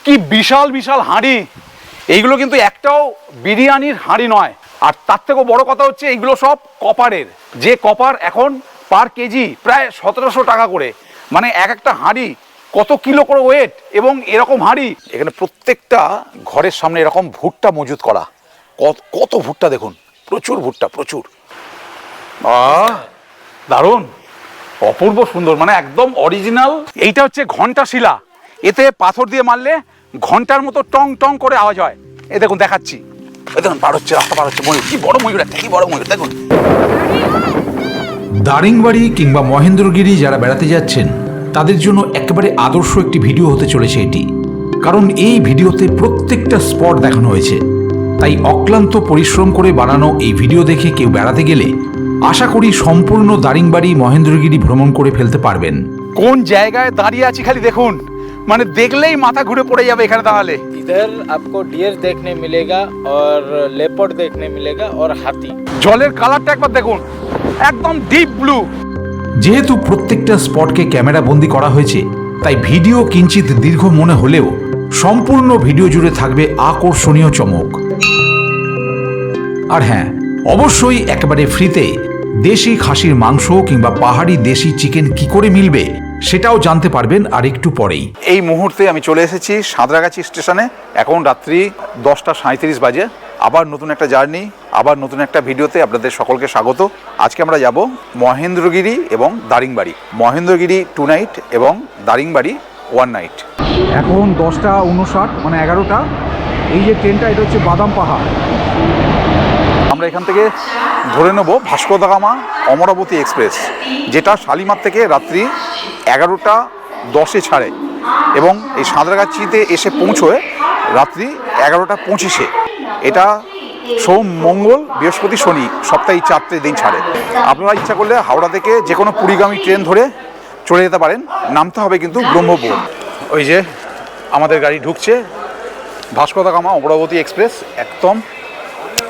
কি বিশাল বিশাল হাঁড়ি, এইগুলো কিন্তু একটাও বিরিয়ানির হাঁড়ি নয়। আর তার থেকেও বড় কথা হচ্ছে এইগুলো সব কপারের, যে কপার এখন পার কেজি প্রায় 1700 টাকা করে। মানে এক একটা হাঁড়ি কত কিলো করে ওয়েট, এবং এরকম হাঁড়ি এখানে প্রত্যেকটা ঘরের সামনে এরকম ভুট্টা মজুত করা। কত ভুট্টা দেখুন, প্রচুর ভুট্টা, প্রচুর। দারুণ, অপূর্ব সুন্দর, মানে একদম অরিজিনাল। এইটা হচ্ছে ঘন্টা শিলা, এতে পাথর দিয়ে মারলে ঘন্টার মতো টং টং করে আওয়াজ হয়। এই দেখুন দেখাচ্ছি, এই দেখুন পার হচ্ছে, রাস্তা পার হচ্ছে ময়ূর। কি বড় ময়ূর, একটা কি বড় ময়ূর দেখুন। দারিংবাড়ি কিংবা মহেন্দ্রগিরি যারা বেড়াতে যাচ্ছেন তাদের জন্য একেবারে আদর্শ একটি ভিডিও হতে চলেছে এটি, কারণ এই ভিডিওতে প্রত্যেকটা স্পট দেখানো হয়েছে। তাই অক্লান্ত পরিশ্রম করে বানানো এই ভিডিও দেখে কেউ বেড়াতে গেলে আশা করি সম্পূর্ণ দারিংবাড়ি মহেন্দ্রগিরি ভ্রমণ করে ফেলতে পারবেন। কোন জায়গায় দাঁড়িয়ে আছি খালি দেখুন, মানে দেখলেই মাথা ঘুরে পড়ে যাবে এখানে দাঁড়ালে। इधर आपको डियर देखने मिलेगा और लेपर्ड देखने मिलेगा और हाथी। জলের কালারটা একবার দেখুন, একদম ডিপ ব্লু। যেহেতু প্রত্যেকটা স্পটকে ক্যামেরা বন্দি করা হয়েছে, তাই ভিডিও কিঞ্চিত দীর্ঘ মনে হলেও সম্পূর্ণ ভিডিও জুড়ে থাকবে আকর্ষণীয় চমক। আর হ্যাঁ, অবশ্যই একেবারে ফ্রিতে দেশি খাসির মাংস কিংবা পাহাড়ি দেশি চিকেন কি করে মিলবে সেটাও জানতে পারবেন আর একটু পরেই। এই মুহূর্তে আমি চলে এসেছি সাঁতরাগাছি স্টেশনে। এখন রাত্রি 10:37 বাজে। আবার নতুন একটা জার্নি, আবার নতুন একটা ভিডিওতে আপনাদের সকলকে স্বাগত। আজকে আমরা যাব মহেন্দ্রগিরি এবং দারিংবাড়ি। মহেন্দ্রগিরি 2 নাইট এবং দারিংবাড়ি 1 নাইট। এখন 10:59, মানে 11টা। এই যে ট্রেনটা, এটা হচ্ছে বাদাম পাহাড়। আমরা এখান থেকে ধরে নেব Vasco da Gama Amaravati express, যেটা শালিমার থেকে রাত্রি 11:10 ছাড়ে এবং এই সাঁতরাগাছিতে এসে পৌঁছয় রাত্রি 11:25। এটা সোম, মঙ্গল, বৃহস্পতি, শনি, সপ্তাহে 4টে দিন ছাড়ে। আপনারা ইচ্ছা করলে হাওড়া থেকে যে কোনো পুরীগামী ট্রেন ধরে চলে যেতে পারেন। নামতে হবে কিন্তু ব্রহ্মপুর। ওই যে আমাদের গাড়ি ঢুকছে, Vasco da Gama Amaravati express. একদম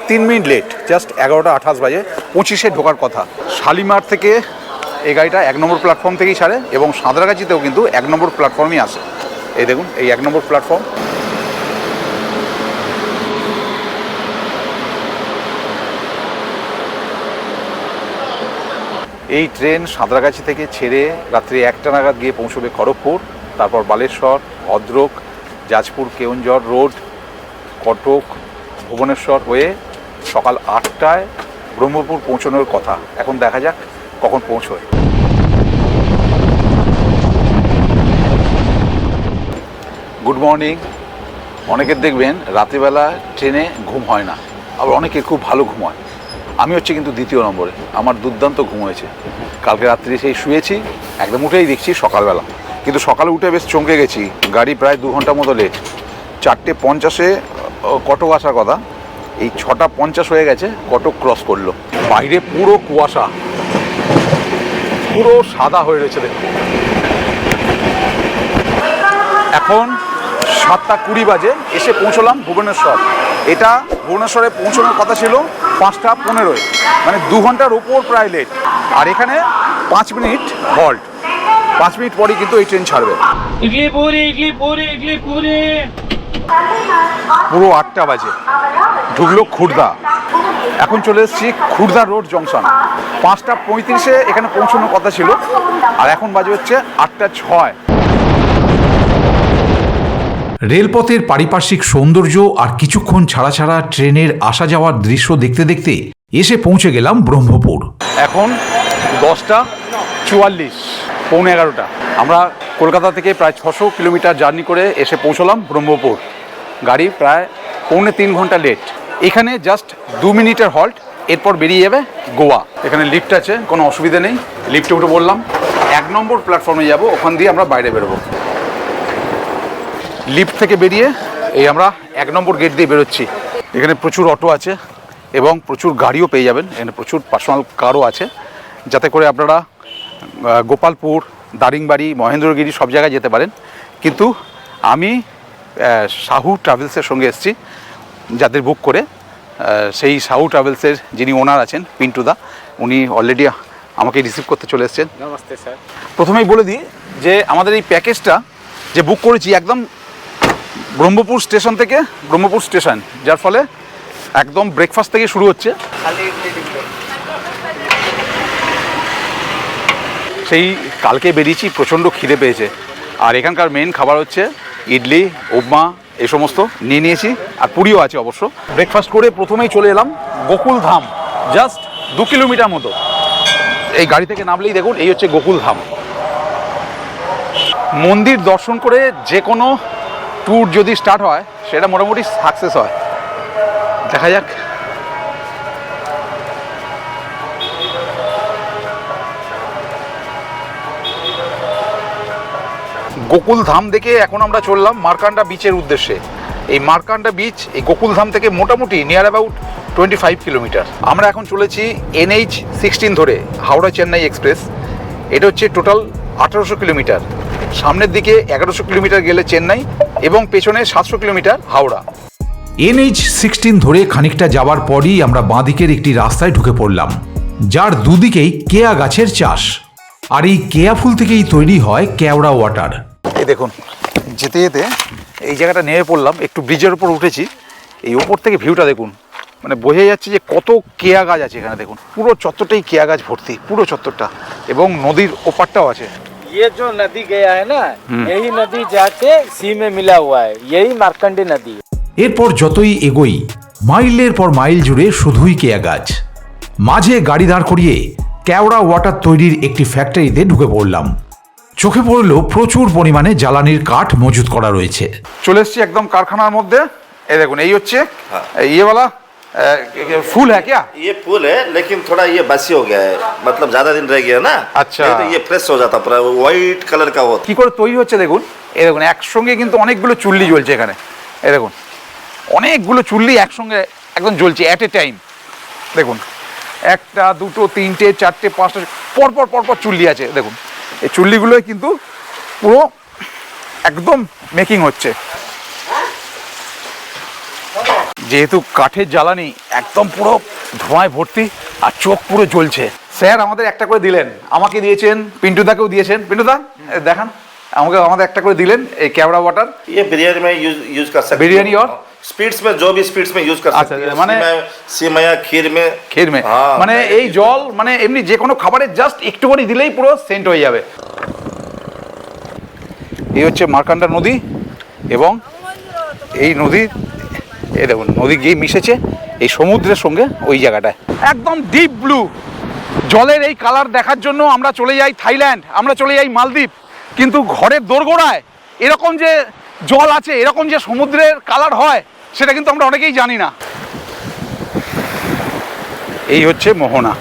3 মিনিট লেট, জাস্ট 11:28 বাজে। 25-এ ঢোকার কথা। শালিমার থেকে এই গাড়িটা 1 নম্বর প্ল্যাটফর্ম থেকেই ছাড়ে এবং সাঁতরাগাছিতেও কিন্তু 1 নম্বর প্ল্যাটফর্মই আসে। এই দেখুন, এই 1 নম্বর প্ল্যাটফর্ম। এই ট্রেন সাঁতরাগাছি থেকে ছেড়ে রাত্রি 1টা নাগাদ গিয়ে পৌঁছবে খড়গপুর, তারপর বালেশ্বর, ভদ্রক, যাজপুর কেওনঝড় রোড, কটক, ভুবনেশ্বর হয়ে সকাল 8টায় ব্রহ্মপুর পৌঁছানোর কথা। এখন দেখা যাক কখন পৌঁছয়। Good morning. অনেকের দেখবেন রাত্রিবেলা ট্রেনে ঘুম হয় না, আবার অনেকের খুব ভালো ঘুম হয়। আমি হচ্ছে কিন্তু দ্বিতীয় নম্বরে, আমার দুর্দান্ত ঘুম হয়েছে। কালকে রাত্রি সেই শুয়েছি, একদম উঠেই দেখছি সকালবেলা। কিন্তু সকালে উঠে বেশ চমকে গেছি, গাড়ি প্রায় 2 ঘন্টা মতো লেট। 4:50-এ কটক আসার কথা, এই 6:50 হয়ে গেছে, কটক ক্রস করলো। বাইরে পুরো কুয়াশা, পুরো সাদা হয়ে রয়েছে দেখুন। এখন 7:20 বাজে, এসে পৌঁছলাম ভুবনেশ্বর। এটা ভুবনেশ্বরে পৌঁছানোর কথা ছিল 5:15, মানে 2 ঘন্টার উপর প্রায় লেট। আর এখানে 5 মিনিট হল্ট, 5 মিনিট পরেই কিন্তু এই ট্রেন ছাড়বে। इडली पूरी इडली पूरी इडली पूरी। পুরো 8টা বাজে, ঢুকলো খুর্দা। এখন চলে এসেছি খুর্দা রোড জংশন। 5:35-এ এখানে পৌঁছানোর কথা ছিল, আর এখন বাজে হচ্ছে 8:06। রেলপথের পারিপার্শ্বিক সৌন্দর্য আর কিছুক্ষণ ছাড়া ছাড়া ট্রেনের আসা যাওয়ার দৃশ্য দেখতে দেখতে এসে পৌঁছে গেলাম ব্রহ্মপুর। এখন 10:44, 11:15। আমরা কলকাতা থেকে প্রায় 600 কিলোমিটার জার্নি করে এসে পৌঁছলাম ব্রহ্মপুর। গাড়ি প্রায় 3.25 ঘন্টা লেট। এখানে জাস্ট 2 মিনিটের হল্ট, এরপর বেরিয়ে যাবে গোয়া। এখানে লিফট আছে, কোনো অসুবিধা নেই। লিফটে উঠে বললাম 1 নম্বর প্ল্যাটফর্মে যাব, ওখান দিয়ে আমরা বাইরে বেরোবো। লিফট থেকে বেরিয়ে এই আমরা 1 নম্বর গেট দিয়ে বেরোচ্ছি। এখানে প্রচুর অটো আছে এবং প্রচুর গাড়িও পেয়ে যাবেন। এখানে প্রচুর পার্সোনাল কারও আছে, যাতে করে আপনারা গোপালপুর, দারিংবাড়ি, মহেন্দ্রগিরি সব জায়গায় যেতে পারেন। কিন্তু আমি সাহু ট্রাভেলসের সঙ্গে এসেছি, যাদের বুক করে। সেই সাহু ট্রাভেলসের যিনি ওনার আছেন, পিন্টুদা, উনি অলরেডি আমাকে রিসিভ করতে চলে এসেছেন। नमस्ते सर। প্রথমেই বলে দিই যে আমাদের এই প্যাকেজটা যে বুক করেছি, একদম ব্রহ্মপুর স্টেশন থেকে, ব্রহ্মপুর স্টেশন, যার ফলে একদম ব্রেকফাস্ট থেকে শুরু হচ্ছে। সেই কালকে বেরিয়েছি, প্রচণ্ড খিদে পেয়েছে। আর এখানকার মেন খাবার হচ্ছে ইডলি, উপমা, এই সমস্ত নিয়ে নিয়েছি, আর পুরিও আছে অবশ্য। ব্রেকফাস্ট করে প্রথমেই চলে এলাম গোকুল ধাম, জাস্ট 2 কিলোমিটার মতো। এই গাড়ি থেকে নামলেই দেখুন এই হচ্ছে গোকুল ধাম। মন্দির দর্শন করে যে কোনো ট্যুর যদি স্টার্ট হয় সেটা মোটামুটি সাকসেস হয়। দেখা যাক। গোকুল ধাম দেখে এখন আমরা চললাম মার্কান্ডা বিচের উদ্দেশ্যে। এই মার্কান্ডা বিচ এই গোকুল ধাম থেকে মোটামুটি নিয়ার অ্যাবাউট 25 কিলোমিটার। আমরা এখন চলেছি NH-16 ধরে, হাওড়া চেন্নাই এক্সপ্রেস। এটা হচ্ছে টোটাল 1800 কিলোমিটার। সামনের দিকে 1100 কিলোমিটার গেলে চেন্নাই এবং পেছনে 700 কিলোমিটার হাওড়া। NH-16 ধরে খানিকটা যাওয়ার পরই আমরা বাঁদিকের একটি রাস্তায় ঢুকে পড়লাম, যার দুদিকেই কেয়া গাছের চাষ। আর এই কেয়া ফুল থেকেই তৈরি হয় কেওড়া ওয়াটার। এই দেখুন, যেতে যেতে এই জায়গাটা নেমে পড়লাম, একটু ব্রিজের উপর উঠেছি। এই ওপর থেকে ভিউটা দেখুন, মানে বোঝা যাচ্ছে যে কত কেয়া গাছ আছে এখানে। দেখুন পুরো চত্বরটাই কেয়া গাছ ভর্তি, পুরো চত্বরটা, এবং নদীর ওপারটাও আছে। ये जो नदी गया है ना, यही नदी जाके सी में मिला हुआ है, यही मार्कंडे नदी है। এরপর যতই এগোই মাইলের পর মাইল জুড়ে শুধুই কেয়া গাছ। মাঝে গাড়ি দাঁড় করিয়ে কেওড়া ওয়াটার তৈরির একটি ফ্যাক্টরিতে ঢুকে পড়লাম। চোখে পড়ল প্রচুর পরিমাণে জ্বালানির কাঠ মজুত করা রয়েছে। চলে এসেছি একদম কারখানার মধ্যে। এই দেখুন, এই হচ্ছে ইয়েওয়ালা फूल है क्या? ये फूल है, लेकिन थोड़ा ये बासी हो गया है, मतलब ज्यादा दिन रह गया ना। अच्छा। नहीं तो ये फ्रेश हो जाता, पूरा व्हाइट कलर का होता। কি করে তৈরি হচ্ছে দেখুন। এই দেখুন একসঙ্গে কিন্তু অনেকগুলো চুল্লি জ্বলছে এখানে। এই দেখুন অনেকগুলো চুল্লি একসঙ্গে একদম জ্বলছে অ্যাট এ টাইম। দেখুন 1টা 2টো 3টে 4টে 5টা পরপর পরপর চুল্লি আছে। দেখুন এই চুল্লিগুলোই কিন্তু পুরো একদম মেকিং হচ্ছে। যেহেতু কাঠের জ্বালানি, একদম পুরো ধোঁয়ায় ভর্তি আর চোখ পুরো জ্বলছে। স্যার আমাদের একটা করে দিলেন, আমাকে দিয়েছেন, পিন্টুদাকেও দিয়েছেন। পিন্টুদা দেখান, আমাদের একটা করে দিলেন এই কেওড়া ওয়াটার। ये बिरयानी में यूज कर सकते हैं। बिरयानी और स्पीड्स में, जो भी स्पीड्स में यूज कर अच्छा, सकते हैं। माने- सिमया, खीर में। ক্ষীর মে হ্যাঁ, মানে এই জল মানে এমনি যে কোনো খাবারে জাস্ট একটু করে দিলেই পুরো সেন্ট হয়ে যাবে। এই হচ্ছে মার্কান্ডা নদী, এবং এই নদী এই দেখুন নদী গিয়ে মিশেছে এই সমুদ্রের সঙ্গে ওই জায়গাটায়। একদম ডিপ ব্লু জলের এই কালার দেখার জন্য আমরা চলে যাই থাইল্যান্ড, আমরা চলে যাই মালদ্বীপ, কিন্তু ঘরের দোরগোড়ায় এরকম যে জল আছে, এরকম যে সমুদ্রের কালার হয়, সেটা কিন্তু আমরা অনেকেই জানি না। এই হচ্ছে মোহনা,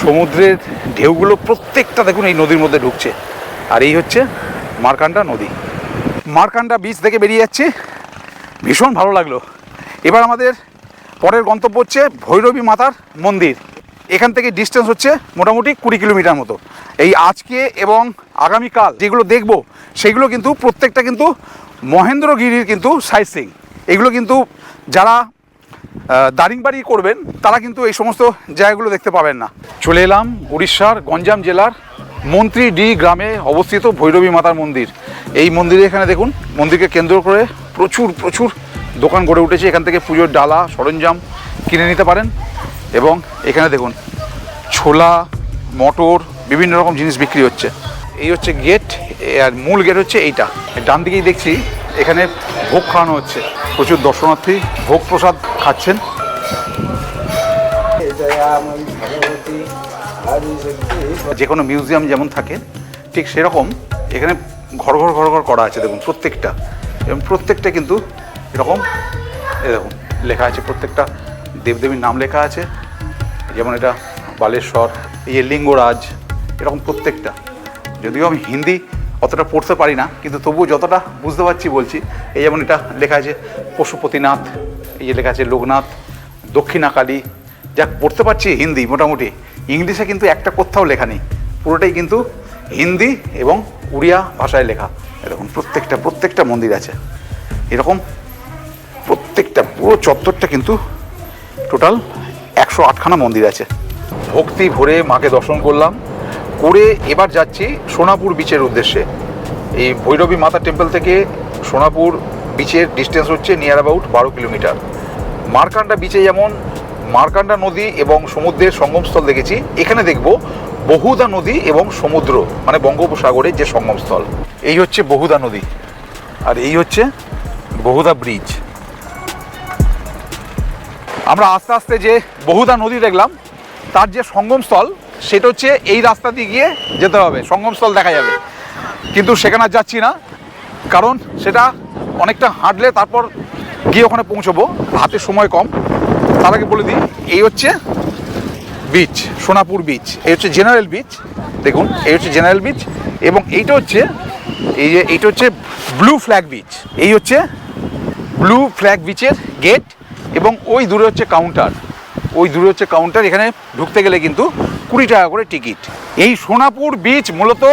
সমুদ্রের ঢেউগুলো প্রত্যেকটা দেখুন এই নদীর মধ্যে ঢুকছে। আর এই হচ্ছে মার্কান্ডা নদী। মার্কান্ডা বিচ থেকে বেরিয়ে যাচ্ছি, ভীষণ ভালো লাগলো। এবার আমাদের পরের গন্তব্য হচ্ছে ভৈরবী মাতার মন্দির। এখান থেকে ডিস্টেন্স হচ্ছে মোটামুটি 20 কিলোমিটার মতো। এই আজকে এবং আগামীকাল যেগুলো দেখব সেগুলো কিন্তু প্রত্যেকটা কিন্তু মহেন্দ্রগিরির কিন্তু সাইট সিইং। এগুলো কিন্তু যারা দারিংবাড়ি করবেন তারা কিন্তু এই সমস্ত জায়গাগুলো দেখতে পাবেন না। চলে এলাম উড়িষ্যার গঞ্জাম জেলার মন্ত্রীডি গ্রামে অবস্থিত ভৈরবী মাতার মন্দির। এই মন্দিরে এখানে দেখুন, মন্দিরকে কেন্দ্র করে প্রচুর প্রচুর দোকান গড়ে উঠেছে। এখান থেকে পুজোর ডালা সরঞ্জাম কিনে নিতে পারেন। এবং এখানে দেখুন ছোলা, মটর, বিভিন্ন রকম জিনিস বিক্রি হচ্ছে। এই হচ্ছে গেট, আর মূল গেট হচ্ছে এইটা। ডান দিকেই দেখছি এখানে ভোগ খাওয়ানো হচ্ছে। প্রচুর দর্শনার্থী ভোগ প্রসাদ খাচ্ছেন। যে কোনো মিউজিয়াম যেমন থাকে ঠিক সেরকম এখানে ঘর ঘর ঘর ঘর করা আছে দেখুন প্রত্যেকটা, এবং প্রত্যেকটা কিন্তু এরকম এরকম লেখা আছে, প্রত্যেকটা দেবদেবীর নাম লেখা আছে। যেমন এটা বালেশ্বর, এই যে লিঙ্গরাজ, এরকম প্রত্যেকটা। যদিও আমি হিন্দি অতটা পড়তে পারি না, কিন্তু তবুও যতটা বুঝতে পারছি বলছি। এই যেমন এটা লেখা আছে পশুপতিনাথ, এই যে লেখা আছে লোকনাথ, দক্ষিণাকালী। যাক পড়তে পারছি হিন্দি মোটামুটি, ইংলিশে কিন্তু একটা কোথাও লেখা নেই, পুরোটাই কিন্তু হিন্দি এবং উড়িয়া ভাষায় লেখা। এরকম প্রত্যেকটা মন্দির আছে এরকম, প্রত্যেকটা পুরো চত্বরটা কিন্তু টোটাল 108খানা মন্দির আছে। ভক্তি ভরে মাকে দর্শন করলাম, করে এবার যাচ্ছি সোনাপুর বিচের উদ্দেশ্যে। এই ভৈরবী মাতা টেম্পল থেকে সোনাপুর বিচের ডিস্টেন্স হচ্ছে নিয়ার অ্যাবাউট 12 কিলোমিটার। মার্কান্ডা বিচে যেমন মার্কান্ডা নদী এবং সমুদ্রের সঙ্গমস্থল দেখেছি, এখানে দেখব বহুদা নদী এবং সমুদ্র মানে বঙ্গোপসাগরের যে সঙ্গমস্থল। এই হচ্ছে বহুদা নদী আর এই হচ্ছে বহুদা ব্রিজ। আমরা আস্তে আস্তে যে বহুদা নদী দেখলাম তার যে সঙ্গমস্থল সেটা হচ্ছে এই রাস্তা দিয়ে গিয়ে যেতে হবে, সঙ্গমস্থল দেখা যাবে। কিন্তু সেখানে আর যাচ্ছি না, কারণ সেটা অনেকটা হাঁটলে তারপর গিয়ে ওখানে পৌঁছবো, হাতে সময় কম। তার আগে বলে দিই, এই হচ্ছে বিচ, সোনাপুর বিচ। এই হচ্ছে জেনারেল বিচ, দেখুন এই হচ্ছে জেনারেল বিচ, এবং এইটা হচ্ছে এইটা হচ্ছে ব্লু ফ্ল্যাগ বিচ। এই হচ্ছে ব্লু ফ্ল্যাগ বিচের গেট, এবং ওই দূরে হচ্ছে কাউন্টার, ওই দূরে হচ্ছে কাউন্টার। এখানে ঢুকতে গেলে কিন্তু 20 টাকা করে টিকিট। এই সোনাপুর বিচ মূলত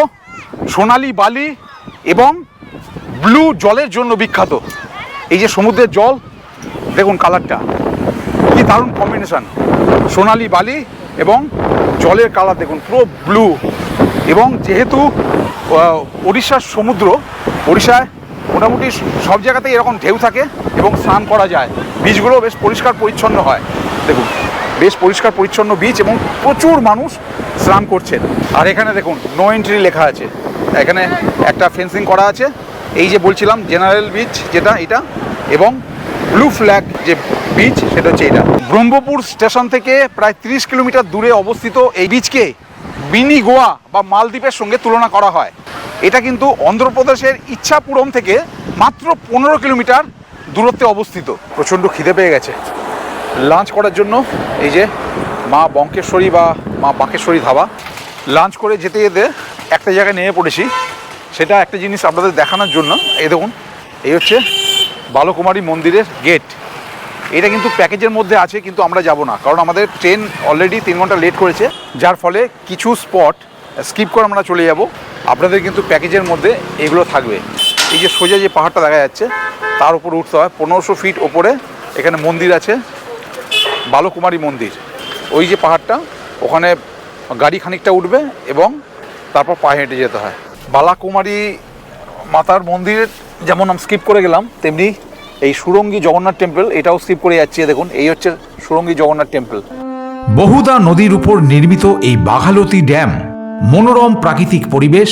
সোনালি বালি এবং ব্লু জলের জন্য বিখ্যাত। এই যে সমুদ্রের জল দেখুন কালারটা কি দারুণ কম্বিনেশন, সোনালি বালি এবং জলের কালার দেখুন পুরো ব্লু। এবং যেহেতু ওড়িশার সমুদ্র, ওড়িশায় মোটামুটি সব জায়গাতেই এরকম ঢেউ থাকে এবং স্নান করা যায়। বিচগুলো বেশ পরিষ্কার পরিচ্ছন্ন হয়, দেখুন বেশ পরিষ্কার পরিচ্ছন্ন বিচ এবং প্রচুর মানুষ স্নান করছেন। আর এখানে দেখুন নো এন্ট্রি লেখা আছে, এখানে একটা ফেন্সিং করা আছে। এই যে বলছিলাম জেনারেল বিচ যেটা এটা, এবং ব্লু ফ্ল্যাগ যে বিচ সেটা হচ্ছে এটা। ব্রহ্মপুর স্টেশন থেকে প্রায় 30 কিলোমিটার দূরে অবস্থিত এই বিচকে মিনি গোয়া বা মালদ্বীপের সঙ্গে তুলনা করা হয়। এটা কিন্তু অন্ধ্রপ্রদেশের ইচ্ছাপুরম থেকে মাত্র 15 কিলোমিটার দূরত্বে অবস্থিত। প্রচণ্ড খিদে পেয়ে গেছে। লাঞ্চ করার জন্য এই যে মা বঙ্কেশ্বরী বা মা বাঁকেশ্বরী ধাবা, লাঞ্চ করে যেতে যেতে একটা জায়গায় নেমে পড়েছি। সেটা একটা জিনিস আপনাদের দেখানোর জন্য, এই দেখুন এই হচ্ছে বালকুমারী মন্দিরের গেট। এটা কিন্তু প্যাকেজের মধ্যে আছে, কিন্তু আমরা যাব না, কারণ আমাদের ট্রেন অলরেডি 3 ঘন্টা লেট করেছে, যার ফলে কিছু স্পট স্কিপ করে আমরা চলে যাব। আপনাদের কিন্তু প্যাকেজের মধ্যে এগুলো থাকবে। এই যে সোজা যে পাহাড়টা দেখা যাচ্ছে তার উপরে উঠতে হয়, 1500 ফিট ওপরে এখানে মন্দির আছে, বালকুমারী মন্দির। ওই যে পাহাড়টা, ওখানে গাড়ি খানিকটা উঠবে এবং তারপর পায়ে হেঁটে যেতে হয়। বালাকুমারী মাতার মন্দির যেমন আমি স্কিপ করে গেলাম, তেমনি এই সুরঙ্গী জগন্নাথ টেম্পল এটাও স্কিপ করে যাচ্ছি। দেখুন এই হচ্ছে সুরঙ্গী জগন্নাথ টেম্পল। বহুদা নদীর উপর নির্মিত এই বাঘালতি ড্যাম মনোরম প্রাকৃতিক পরিবেশ,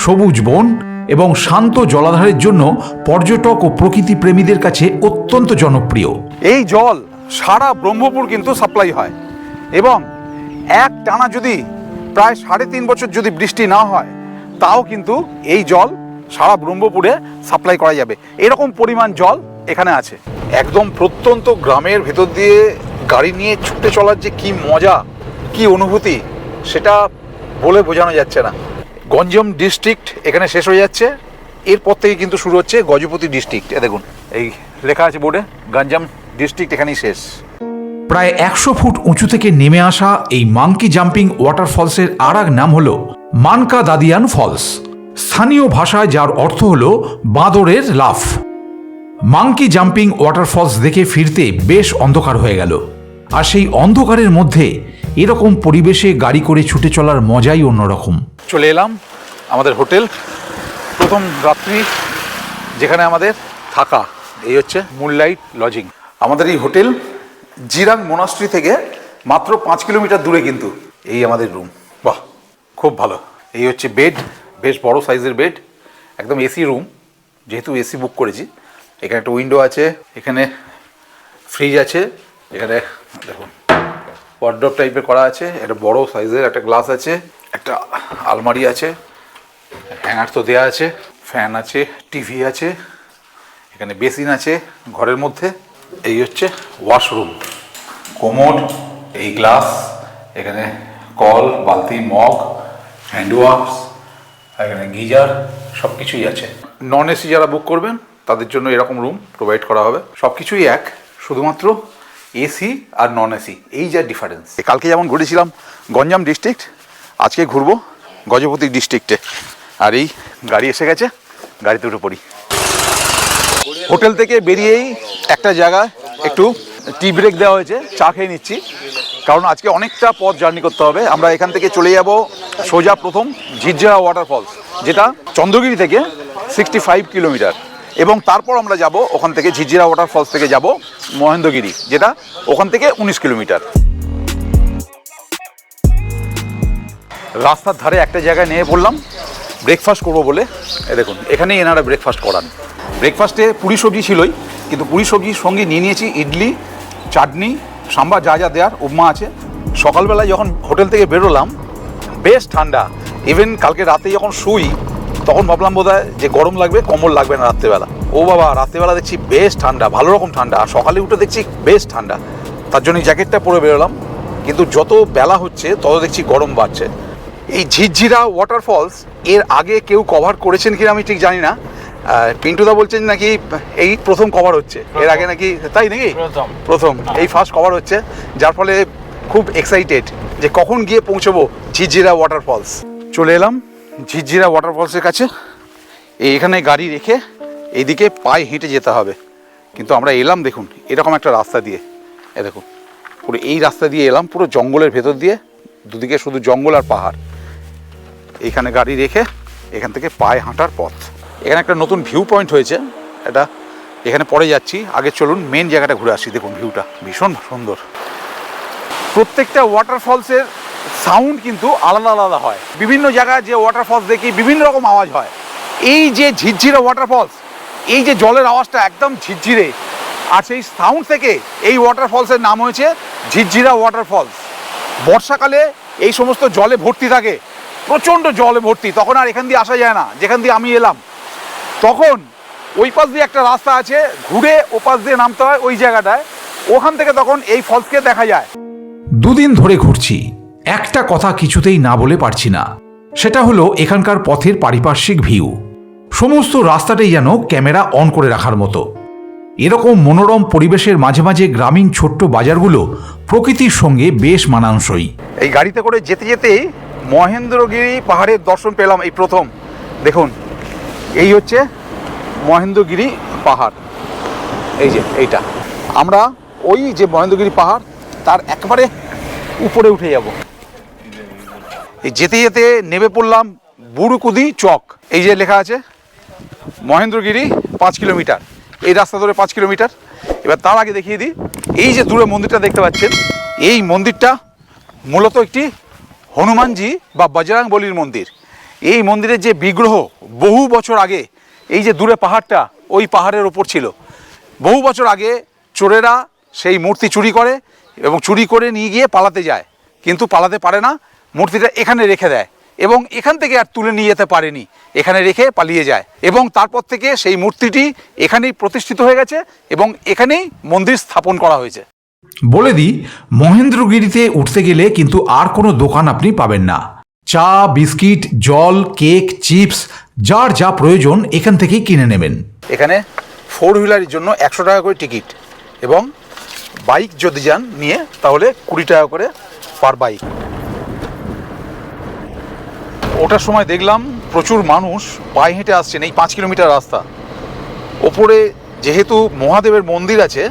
সবুজ বন এবং শান্ত জলাধারের জন্য পর্যটক ও প্রকৃতি প্রেমীদের কাছে অত্যন্ত জনপ্রিয়। এই জল সারা ব্রহ্মপুর কিন্তু সাপ্লাই হয়, এবং এক টানা যদি প্রায় 3.5 বছর যদি বৃষ্টি না হয় তাও কিন্তু এই জল সারা ব্রহ্মপুরে সাপ্লাই করা যাবে, এরকম পরিমাণ জল এখানে আছে। একদম প্রত্যন্ত গ্রামের ভেতর দিয়ে গাড়ি নিয়ে ছুটে চলার যে কি মজা, কি অনুভূতি, সেটা বলে বোঝানো যাচ্ছে না। গঞ্জম ডিস্ট্রিক্ট এখানে শেষ হয়ে যাচ্ছে, এরপর থেকে কিন্তু শুরু হচ্ছে গজপতি ডিস্ট্রিক্ট। দেখুন এই লেখা আছে বোর্ডে, গঞ্জম ডিস্ট্রিক্ট এখানেই শেষ। প্রায় 100 ফুট উঁচু থেকে নেমে আসা এই মাঙ্কি জাম্পিং ওয়াটারফলসের আর এক নাম হল মানকা দাদিয়ান ফলস, স্থানীয় ভাষায় যার অর্থ হল বাঁদরের লাফ। মাঙ্কি জাম্পিং ওয়াটারফলস দেখে ফিরতে বেশ অন্ধকার হয়ে গেল, আর সেই অন্ধকারের মধ্যে এরকম পরিবেশে গাড়ি করে ছুটে চলার মজাই অন্যরকম। চলে এলাম আমাদের হোটেল, প্রথম রাত্রি যেখানে আমাদের থাকা। এই হচ্ছে মুনলাইট লজিং। আমাদের এই হোটেল জিরাং মোনাস্ট্রি থেকে মাত্র 5 কিলোমিটার দূরে কিন্তু। এই আমাদের রুম, বাহ খুব ভালো। এই হচ্ছে বেড, বেশ বড় সাইজের বেড, একদম এসি রুম, যেহেতু এসি বুক করেছি। এখানে একটা উইন্ডো আছে, এখানে ফ্রিজ আছে, এখানে দেখুন ওয়ার্ডরোব টাইপের করা আছে, একটা বড় সাইজের একটা গ্লাস আছে, একটা আলমারি আছে, হ্যাঙ্গার তো দেওয়া আছে, ফ্যান আছে, টিভি আছে, এখানে বেসিন আছে ঘরের মধ্যে। এই হচ্ছে ওয়াশরুম, কোমোড, এই গ্লাস, এখানে কল, বালতি, মগ, হ্যান্ড ওয়াশ, এখানে গিজার, সব কিছুই আছে। নন এসি যারা বুক করবেন তাদের জন্য এরকম রুম প্রোভাইড করা হবে। সব কিছুই এক, শুধুমাত্র এসি আর নন এসি, এই যা ডিফারেন্স। কালকে যেমন ঘুরেছিলাম গঞ্জাম ডিস্ট্রিক্ট, আজকে ঘুরবো গজপতি ডিস্ট্রিক্টে। আর এই গাড়ি এসে গেছে, গাড়িতে উঠে পড়ি। হোটেল থেকে বেরিয়েই একটা জায়গায় একটু টি ব্রেক দেওয়া হয়েছে, চা খেয়ে নিচ্ছি, কারণ আজকে অনেকটা পথ জার্নি করতে হবে। আমরা এখান থেকে চলে যাব সোজা প্রথম ঝিরঝিরা ওয়াটারফলস, যেটা চন্দ্রগিরি থেকে 65 কিলোমিটার। এবং তারপর আমরা যাব ওখান থেকে ঝিরঝিরা ওয়াটারফলস থেকে যাব মহেন্দ্রগিরি, যেটা ওখান থেকে 19 কিলোমিটার। রাস্তার ধারে একটা জায়গায় নিয়ে পড়লাম ব্রেকফাস্ট করবো বলে। দেখুন এখানেই এনারা ব্রেকফাস্ট করান। ব্রেকফাস্টে পুরি সবজি ছিলই, কিন্তু পুরি সবজির সঙ্গে নিয়ে নিয়েছি ইডলি, চাটনি, সাম্বার, যা যা দেওয়ার, উপমা আছে। সকালবেলায় যখন হোটেল থেকে বেরোলাম বেশ ঠান্ডা। ইভেন কালকে রাতে যখন শুই তখন ভাবলাম বোধহয় যে গরম লাগবে, কম্বল লাগবে না রাত্রেবেলা। ও বাবা, রাত্রেবেলা দেখছি বেশ ঠান্ডা, ভালো রকম ঠান্ডা। আর সকালে উঠে দেখছি বেশ ঠান্ডা, তার জন্য জ্যাকেটটা পরে বেরোলাম। কিন্তু যত বেলা হচ্ছে তত দেখছি গরম বাড়ছে। এই ঝিরঝিরা ওয়াটারফলস এর আগে কেউ কভার করেছেন কিনা আমি ঠিক জানি না। পিন্টুদা বলছেন নাকি এই প্রথম কভার হচ্ছে, এর আগে নাকি, তাই নাকি? প্রথম এই ফার্স্ট কভার হচ্ছে, যার ফলে খুব এক্সাইটেড যে কখন গিয়ে পৌঁছবো ঝিরঝিরা ওয়াটারফলস। চলে এলাম ঝিরঝিরা ওয়াটারফলসের কাছে। এখানে গাড়ি রেখে এইদিকে পায়ে হেঁটে যেতে হবে, কিন্তু আমরা এলাম দেখুন এরকম একটা রাস্তা দিয়ে। দেখুন পুরো এই রাস্তা দিয়ে এলাম, পুরো জঙ্গলের ভেতর দিয়ে, দুদিকে শুধু জঙ্গল আর পাহাড়। এইখানে গাড়ি রেখে এখান থেকে পায়ে হাঁটার পথ। এখানে একটা নতুন ভিউ পয়েন্ট হয়েছে, এটা এখানে পরে যাচ্ছি। আগে চলুন মেন জায়গাটা ঘুরে আসি। দেখুন ভিউটা ভীষণ সুন্দর। প্রত্যেকটা ওয়াটারফলসের সাউন্ড কিন্তু আলাদা আলাদা হয়। বিভিন্ন জায়গায় যে ওয়াটারফলস দেখি বিভিন্ন রকম আওয়াজ হয়। এই যে ঝিরঝিরে ওয়াটারফলস, এই যে জলের আওয়াজটা একদম ঝিরঝিরে, আর সেই সাউন্ড থেকে এই ওয়াটারফলসের নাম হয়েছে ঝিরঝিরা ওয়াটারফলস। বর্ষাকালে এই সমস্ত জলে ভর্তি থাকে, প্রচণ্ড জলে ভর্তি, তখন আর এখান দিয়ে আসা যায় না। যেখান দিয়ে আমি এলাম তখন ওই পাশ দিয়ে একটা রাস্তা আছে, ঘুরে ও পাশ দিয়ে নামতে হয় ওই জায়গাটায়। ওখান থেকে তখন এই ফলসকে দেখা যায়। দুদিন ধরে ঘুরছি, একটা কথা কিছুতেই না বলে পারছি না। সেটা হলো এখানকার পথের পারিপার্শ্বিক ভিউ। সমস্ত রাস্তাটাই যেন ক্যামেরা অন করে রাখার মতো। এরকম মনোরম পরিবেশের মাঝে মাঝে গ্রামীণ ছোট্ট বাজারগুলো প্রকৃতির সঙ্গে বেশ মানানসই। এই গাড়িতে করে যেতে যেতেই মহেন্দ্রগিরি পাহাড়ের দর্শন পেলাম এই প্রথম। দেখুন এই হচ্ছে মহেন্দ্রগিরি পাহাড়, এই যে এইটা। আমরা ওই যে মহেন্দ্রগিরি পাহাড় তার একবারে উপরে উঠে যাব। এই যেতে যেতে নেমে পড়লাম বুড়ুকুদি চক। এই যে লেখা আছে মহেন্দ্রগিরি 5 কিলোমিটার, এই রাস্তা ধরে 5 কিলোমিটার। এবার তার আগে দেখিয়ে দিই, এই যে দূরে মন্দিরটা দেখতে পাচ্ছেন, এই মন্দিরটা মূলত একটি হনুমানজি বা বজরং বলির মন্দির। এই মন্দিরের যে বিগ্রহ বহু বছর আগে, এই যে দূরে পাহাড়টা ওই পাহাড়ের ওপর ছিল। বহু বছর আগে চোরেরা সেই মূর্তি চুরি করে এবং চুরি করে নিয়ে গিয়ে পালাতে যায়, কিন্তু পালাতে পারে না, মূর্তিটা এখানে রেখে দেয় এবং এখান থেকে আর তুলে নিয়ে যেতে পারেনি, এখানে রেখে পালিয়ে যায়। এবং তারপর থেকে সেই মূর্তিটি এখানেই প্রতিষ্ঠিত হয়ে গেছে এবং এখানেই মন্দির স্থাপন করা হয়েছে। বলে দিই, মহেন্দ্রগিরিতে উঠতে গেলে কিন্তু আর কোনো দোকান আপনি পাবেন না। চা, বিস্কিট, জল, কেক, চিপস, যার যা প্রয়োজন এখান থেকেই কিনে নেবেন। এখানে 4 হুইলারের জন্য 100 টাকা করে টিকিট, এবং বাইক যদি যান নিয়ে তাহলে 20 টাকা করে পার বাইক। ওটার সময় দেখলাম প্রচুর মানুষ পায়ে হেঁটে আসছেন এই 5 কিলোমিটার রাস্তা। ওপরে যেহেতু মহাদেবের মন্দির আছে,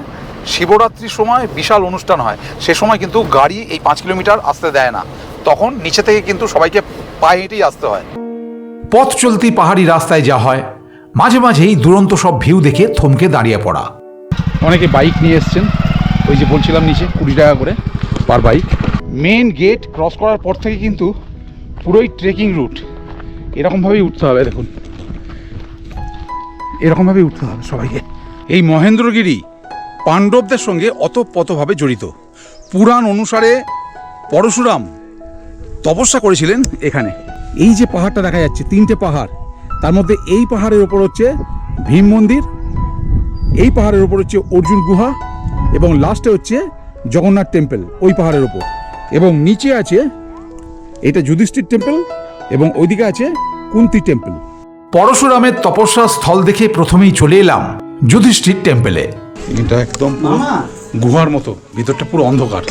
শিবরাত্রির সময় বিশাল অনুষ্ঠান হয়, সে সময় কিন্তু গাড়ি এই 5 কিলোমিটার আসতে দেয় না, তখন নিচে থেকে কিন্তু সবাইকে পায়ে হেঁটেই আসতে হয়। পথ চলতি পাহাড়ি রাস্তায় যা হয়, মাঝে মাঝেই দুরন্ত সব ভিউ দেখে থমকে দাঁড়িয়ে পড়া। অনেকে বাইক নিয়ে এসছেন, ওই যে বলছিলাম নিচে 20 টাকা করে পার বাইক। মেন গেট ক্রস করার পর থেকে কিন্তু পুরোই ট্রেকিং রুট, এরকমভাবেই উঠতে হবে। দেখুন এরকমভাবেই উঠতে হবে সবাইকে। এই মহেন্দ্রগিরি পাণ্ডবদের সঙ্গে ওতপ্রোতভাবে জড়িত। পুরাণ অনুসারে পরশুরাম তপস্যা করেছিলেন এখানে। এই যে পাহাড়টা দেখা যাচ্ছে, 3টে পাহাড়, তার মধ্যে এই পাহাড়ের ওপর হচ্ছে ভীম মন্দির, এই পাহাড়ের ওপর হচ্ছে অর্জুন গুহা, এবং লাস্টে হচ্ছে জগন্নাথ টেম্পল ওই পাহাড়ের ওপর, এবং নিচে আছে এটা যুধিষ্ঠির টেম্পল, এবং ওইদিকে আছে কুন্তি টেম্পল। পরশুরামের তপস্যা স্থল দেখে প্রথমেই চলে এলাম যুধিষ্ঠির টেম্পলে। এটা একদম পুরো গুহার মতো, ভিতরটা পুরো অন্ধকার।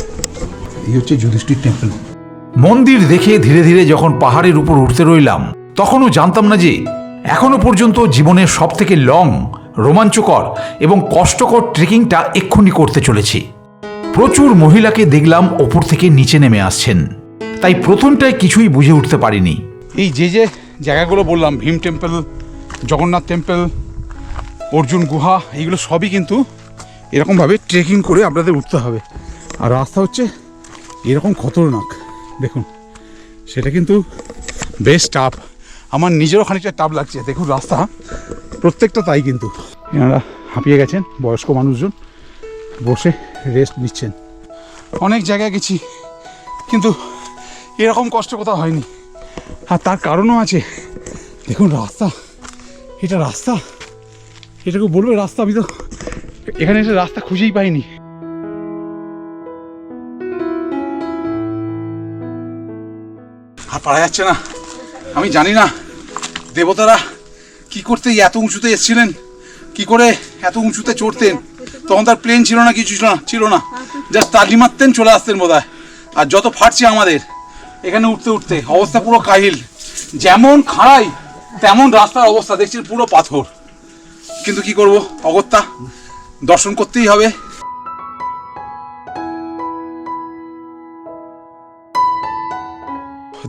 এই হচ্ছে যুধিষ্ঠির টেম্পল। মন্দির দেখে ধীরে ধীরে যখন পাহাড়ের উপর উঠতে রইলাম, তখনও জানতাম না যে এখনো পর্যন্ত জীবনের সব থেকে লং, রোমাঞ্চকর এবং কষ্টকর ট্রেকিংটা এক্ষুনি করতে চলেছি। প্রচুর মহিলাকে দেখলাম ওপর থেকে নিচে নেমে আসছেন, তাই প্রথমটায় কিছুই বুঝে উঠতে পারিনি। এই যে যে জায়গাগুলো বললাম, ভীম টেম্পল, জগন্নাথ টেম্পল, অর্জুন গুহা, এইগুলো সবই কিন্তু এরকমভাবে ট্রেকিং করে আপনাদের উঠতে হবে। আর রাস্তা হচ্ছে এরকম খতরনাক, দেখুন সেটা কিন্তু বেশ টাফ। আমার নিজেরও খানিকটা টাফ লাগছে। দেখুন রাস্তা প্রত্যেকটা তাই, কিন্তু এনারা হাঁপিয়ে গেছেন, বয়স্ক মানুষজন বসে রেস্ট নিচ্ছেন। অনেক জায়গায় গেছি কিন্তু এরকম কষ্ট কোথাও হয়নি। আর তার কারণও আছে। দেখুন রাস্তা, এটা রাস্তা, এটাকে বলবে রাস্তা? আমি তো এখানে এসে রাস্তা খুঁজেই পাইনি। আর পারা যাচ্ছে না। আমি জানি না দেবতারা কি করতে এত উঁচুতে এসেছিলেন, কি করে এত উঁচুতে চড়তেন। তখন তার প্লেন ছিল না, কিছু ছিল না, জাস্ট তালি মারতেন, চলে আসতেন বোধহয়। আর যত ফাটছে আমাদের এখানে উঠতে উঠতে অবস্থা পুরো কাহিল। যেমন খাড়াই তেমন রাস্তার অবস্থা, দেখছেন পুরো পাথর। কিন্তু কি করব, অগত্যা দর্শন করতেই হবে।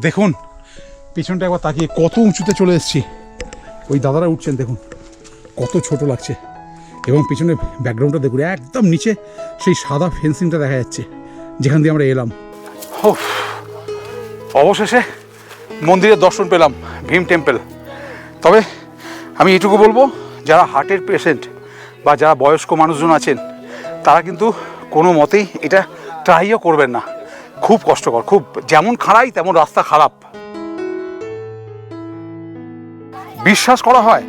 দেখুন পিছনটা একবার তাকিয়ে, কত উঁচুতে চলে এসেছি। ওই দাদারা উঠছেন, দেখুন কত ছোট লাগছে। এবং পিছনে ব্যাকগ্রাউন্ডটা দেখুন, একদম নিচে সেই সাদা ফেন্সিংটা দেখা যাচ্ছে যেখান দিয়ে আমরা এলাম। অবশেষে মন্দিরের দর্শন পেলাম, ভীম টেম্পল। তবে আমি এটুকু বলবো, যারা হার্টের পেশেন্ট বা যারা বয়স্ক মানুষজন আছেন তারা কিন্তু কোনো মতেই এটা ট্রাইও করবেন না। খুব কষ্টকর, খুব যেমন খাড়াই তেমন রাস্তা খারাপ। বিশ্বাস করা হয়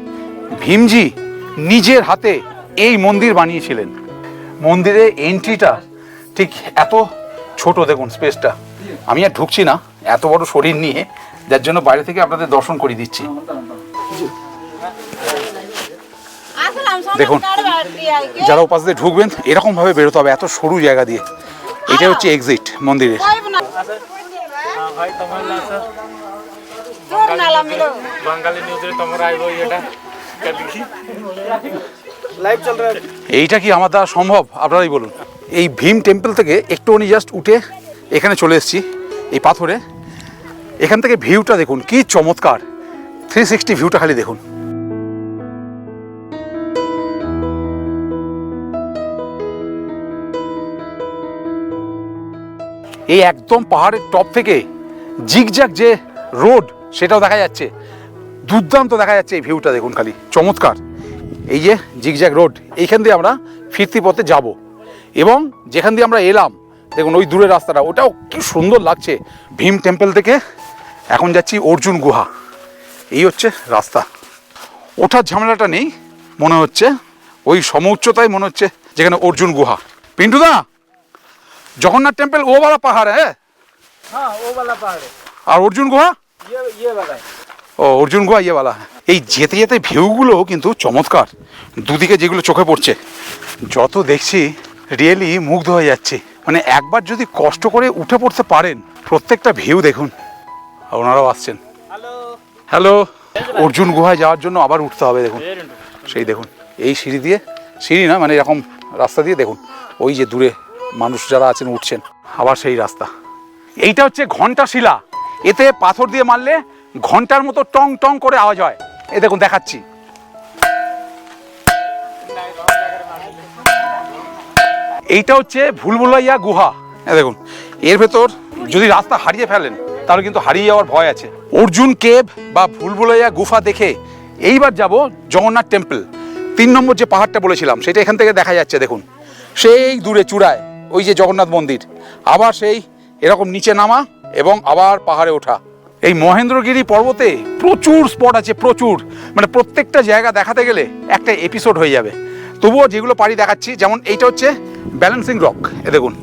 ভীমজি নিজের হাতে এই মন্দির বানিয়েছিলেন। মন্দিরে এন্ট্রিটা ঠিক এত ছোট, দেখুন স্পেসটা। আমি আর ঢুকছি না এত বড় শরীর নিয়ে, যার জন্য বাইরে থেকে আপনাদের দর্শন করিয়ে দিচ্ছি। দেখুন যারা ওপাশ দিয়ে ঢুকবেন এরকমভাবে বেরোতে হবে, এত সরু জায়গা দিয়ে। এটা হচ্ছে এক্সিট মন্দিরের। এইটা কি আমার দ্বারা সম্ভব? আপনারাই বলুন। এই ভীম টেম্পল থেকে একটুখানি জাস্ট উঠে এখানে চলে এসেছি, এই পাথরে। এখান থেকে ভিউটা দেখুন কি চমৎকার, 360 ভিউটা খালি দেখুন। এই একদম পাহাড়ের টপ থেকে জিগজ্যাগ যে রোড সেটাও দেখা যাচ্ছে, দুর্দান্ত দেখা যাচ্ছে। এই ভিউটা দেখুন খালি চমৎকার। এই যে জিগজ্যাগ রোড, এইখান দিয়ে আমরা ফিরতি পথে যাব। এবং যেখান দিয়ে আমরা এলাম দেখুন ওই দূরের রাস্তাটা, ওটাও কি সুন্দর লাগছে। ভীম টেম্পল থেকে এখন যাচ্ছি অর্জুন গুহা। এই হচ্ছে রাস্তা। ওঠার ঝামেলাটা নেই, মনে হচ্ছে ওই সমউচ্চতায় মনে হচ্ছে যেখানে অর্জুন গুহা। পিন্টুদা, জগন্নাথ টেম্পল ও वाला पहाड़ है? हाँ वो वाला पहाड़ है। আর অর্জুন গুহা ये वाला है। ও অর্জুন গুহা ইয়ে वाला है। এই যেতে যেতে ভিউগুলো কিন্তু চমৎকার, দুদিকে যেগুলো চোখে পড়ছে, যত দেখছি রিয়েলি মুগ্ধ হয়ে যাচ্ছে। মানে একবার যদি কষ্ট করে উঠে পড়তে পারেন, প্রত্যেকটা ভিউ দেখুন। ওনারাও আসছেন। হ্যালো। অর্জুন গুহায় যাওয়ার জন্য আবার উঠতে হবে, দেখুন সেই দেখুন এই সিঁড়ি দিয়ে, সিঁড়ি না মানে এরকম রাস্তা দিয়ে দেখুন ওই যে দূরে মানুষ যারা আছেন উঠছেন, আবার সেই রাস্তা। এইটা হচ্ছে ঘন্টা শিলা, এতে পাথর দিয়ে মারলে ঘন্টার মতো টং টং করে আওয়াজ হয়। এই দেখুন দেখাচ্ছি। এইটা হচ্ছে ভুলভুলাইয়া গুহা। দেখুন এর ভেতর যদি রাস্তা হারিয়ে ফেলেন তাহলে কিন্তু হারিয়ে যাওয়ার ভয় আছে। অর্জুন কেভ বা ভুলভুলাইয়া গুফা দেখে এইবার যাব জগন্নাথ টেম্পল। 3 নম্বর যে পাহাড়টা বলেছিলাম সেটা এখান থেকে দেখা যাচ্ছে, দেখুন সেই দূরে চূড়ায় ওই যে জগন্নাথ মন্দির, আবার সেই এরকম নিচে নামা এবং আবার পাহাড়ে ওঠা। এই মহেন্দ্রগিরি পর্বতে প্রচুর স্পট আছে, প্রচুর, মানে প্রত্যেকটা জায়গা দেখাতে গেলে একটা এপিসোড হয়ে যাবে। তবুও যেগুলো পারি দেখাচ্ছি। যেমন এইটা হচ্ছে ব্যালেন্সিং রক, এ দেখুন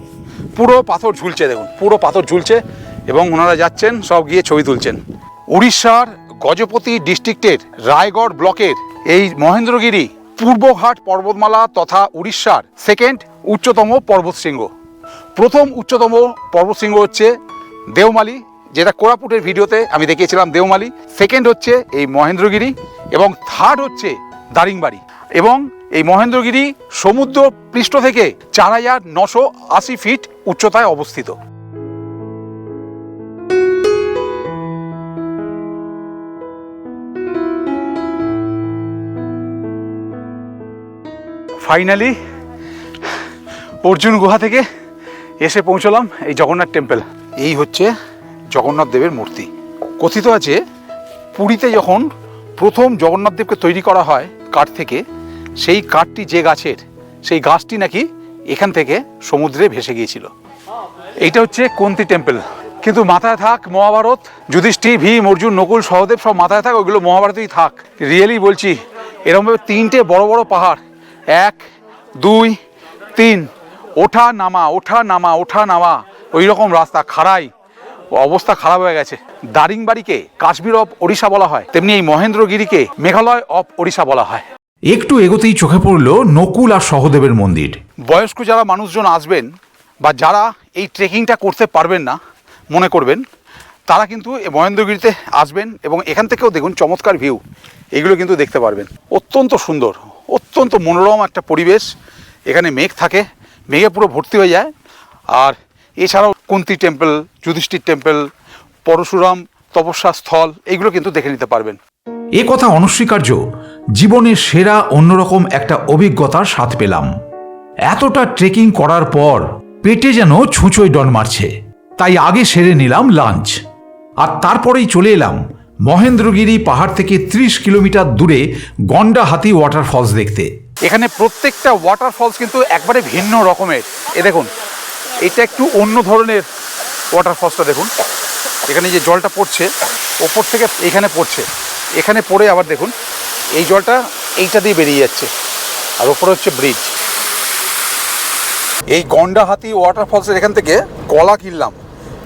পুরো পাথর ঝুলছে, দেখুন পুরো পাথর ঝুলছে এবং ওনারা যাচ্ছেন সব গিয়ে ছবি তুলছেন। উড়িষ্যার গজপতি ডিস্ট্রিক্টের রায়গড় ব্লকের এই মহেন্দ্রগিরি পূর্বঘাট পর্বতমালা তথা উড়িষ্যার সেকেন্ড উচ্চতম পর্বতশৃঙ্গ। প্রথম উচ্চতম পর্বতশৃঙ্গ হচ্ছে দেওমালি, যেটা কোরাপুটের ভিডিওতে আমি দেখিয়েছিলাম দেওমালি। সেকেন্ড হচ্ছে এই মহেন্দ্রগিরি এবং থার্ড হচ্ছে দারিংবাড়ি। এবং এই মহেন্দ্রগিরি সমুদ্র পৃষ্ঠ থেকে 4980 ফিট উচ্চতায় অবস্থিত। ফাইনালি অর্জুন গুহা থেকে এসে পৌঁছলাম এই জগন্নাথ টেম্পল। এই হচ্ছে জগন্নাথ দেবের মূর্তি। কথিত আছে পুরীতে যখন প্রথম জগন্নাথ দেবকে তৈরি করা হয় কাঠ থেকে, সেই কাঠটি যে গাছের, সেই গাছটি নাকি এখান থেকে সমুদ্রে ভেসে গিয়েছিল। এইটা হচ্ছে কুন্তি টেম্পল। কিন্তু মাথায় থাক মহাভারত, যুধিষ্ঠির, ভীম, অর্জুন, নকুল, সহদেব সব মাথায় থাক, ওইগুলো মহাভারতেই থাক। রিয়েলি বলছি, এরকমভাবে 3টে বড় বড় পাহাড়, 1 2 3, ওঠা নামা ওঠা নামা ওঠা নামা, ওই রকম রাস্তা, খাড়াই, অবস্থা খারাপ হয়ে গেছে। দারিংবাড়িকে কাশ্মীর অফ ওড়িশা বলা হয়, তেমনি এই মহেন্দ্রগিরিকে মেঘালয় অফ ওড়িশা বলা হয়। একটু এগোতেই চোখে পড়ল নকুল আর সহদেবের মন্দির। বয়স্ক যারা মানুষজন আসবেন বা যারা এই ট্রেকিংটা করতে পারবেন না মনে করবেন, তারা কিন্তু এই মহেন্দ্রগিরিতে আসবেন এবং এখান থেকেও দেখুন চমৎকার ভিউ, এগুলো কিন্তু দেখতে পারবেন। অত্যন্ত সুন্দর, অত্যন্ত মনোরম একটা পরিবেশ। এখানে মেঘ থাকে, মেঘে পুরো ভর্তি হয়ে যায়। আর এছাড়াও কুন্তি টেম্পল, যুধিষ্ঠির টেম্পল, পরশুরাম তপস্যা স্থল, এইগুলো কিন্তু দেখে নিতে পারবেন। এ কথা অনস্বীকার্য, জীবনের সেরা অন্যরকম একটা অভিজ্ঞতার স্বাদ পেলাম। এতটা ট্রেকিং করার পর পেটে যেন ছুঁচোয় ডন মারছে, তাই আগে সেরে নিলাম লাঞ্চ। আর তারপরেই চলে এলাম মহেন্দ্রগিরি পাহাড় থেকে 30 কিলোমিটার দূরে গন্ডাহাতি ওয়াটারফলস দেখতে। এখানে প্রত্যেকটা ওয়াটারফলস কিন্তু একবারে ভিন্ন রকমের। এ দেখুন, এটা একটু অন্য ধরনের ওয়াটারফলসটা দেখুন। এখানে যে জলটা পড়ছে ওপর থেকে এখানে পড়ছে, এখানে পড়ে আবার দেখুন এই জলটা এইটা দিয়ে বেরিয়ে যাচ্ছে, আর ওপরে হচ্ছে ব্রিজ। এই গন্ডাহাতি ওয়াটারফলসের এখান থেকে কলা কিনলাম।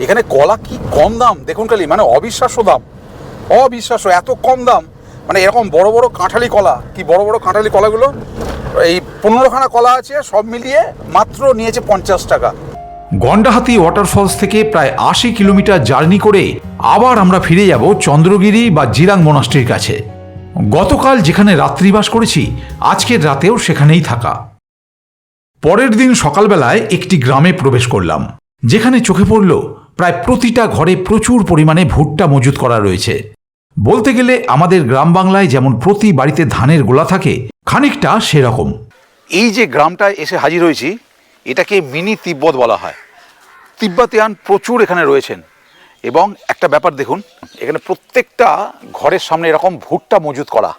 এখানে কলা কি কম দাম দেখুন খালি, মানে অবিশ্বাস্য দাম, অবিশ্বাস্য, এত কম দাম। মানে এরকম বড় বড় কাঁঠালি কলা, কি বড় বড় কাঁঠালি কলাগুলো, এই 15খানা কলা আছে, সব মিলিয়ে মাত্র নিয়েছে 50 টাকা। গন্ডাহাতি ওয়াটারফলস থেকে প্রায় 80 কিলোমিটার জার্নি করে আবার আমরা ফিরে যাব চন্দ্রগিরি বা জিরাং মোনাস্ট্রির কাছে। গতকাল যেখানে রাত্রিবাস করেছি, আজকের রাতেও সেখানেই থাকা। পরের দিন সকালবেলায় একটি গ্রামে প্রবেশ করলাম, যেখানে চোখে পড়ল প্রায় প্রতিটা ঘরে প্রচুর পরিমাণে ভুট্টা মজুত করা রয়েছে। বলতে গেলে আমাদের গ্রাম বাংলায় যেমন প্রতি বাড়িতে ধানের গোলা থাকে, খানিকটা সেরকম। এই যে গ্রামটায় এসে হাজির হয়েছি, এটাকে মিনি তিব্বত বলা হয়। তিব্বতিয়ান প্রচুর এখানে রয়েছেন। এবং একটা ব্যাপার দেখুন, এখানে প্রত্যেকটা ঘরের সামনে এরকম ভুট্টা মজুত করা।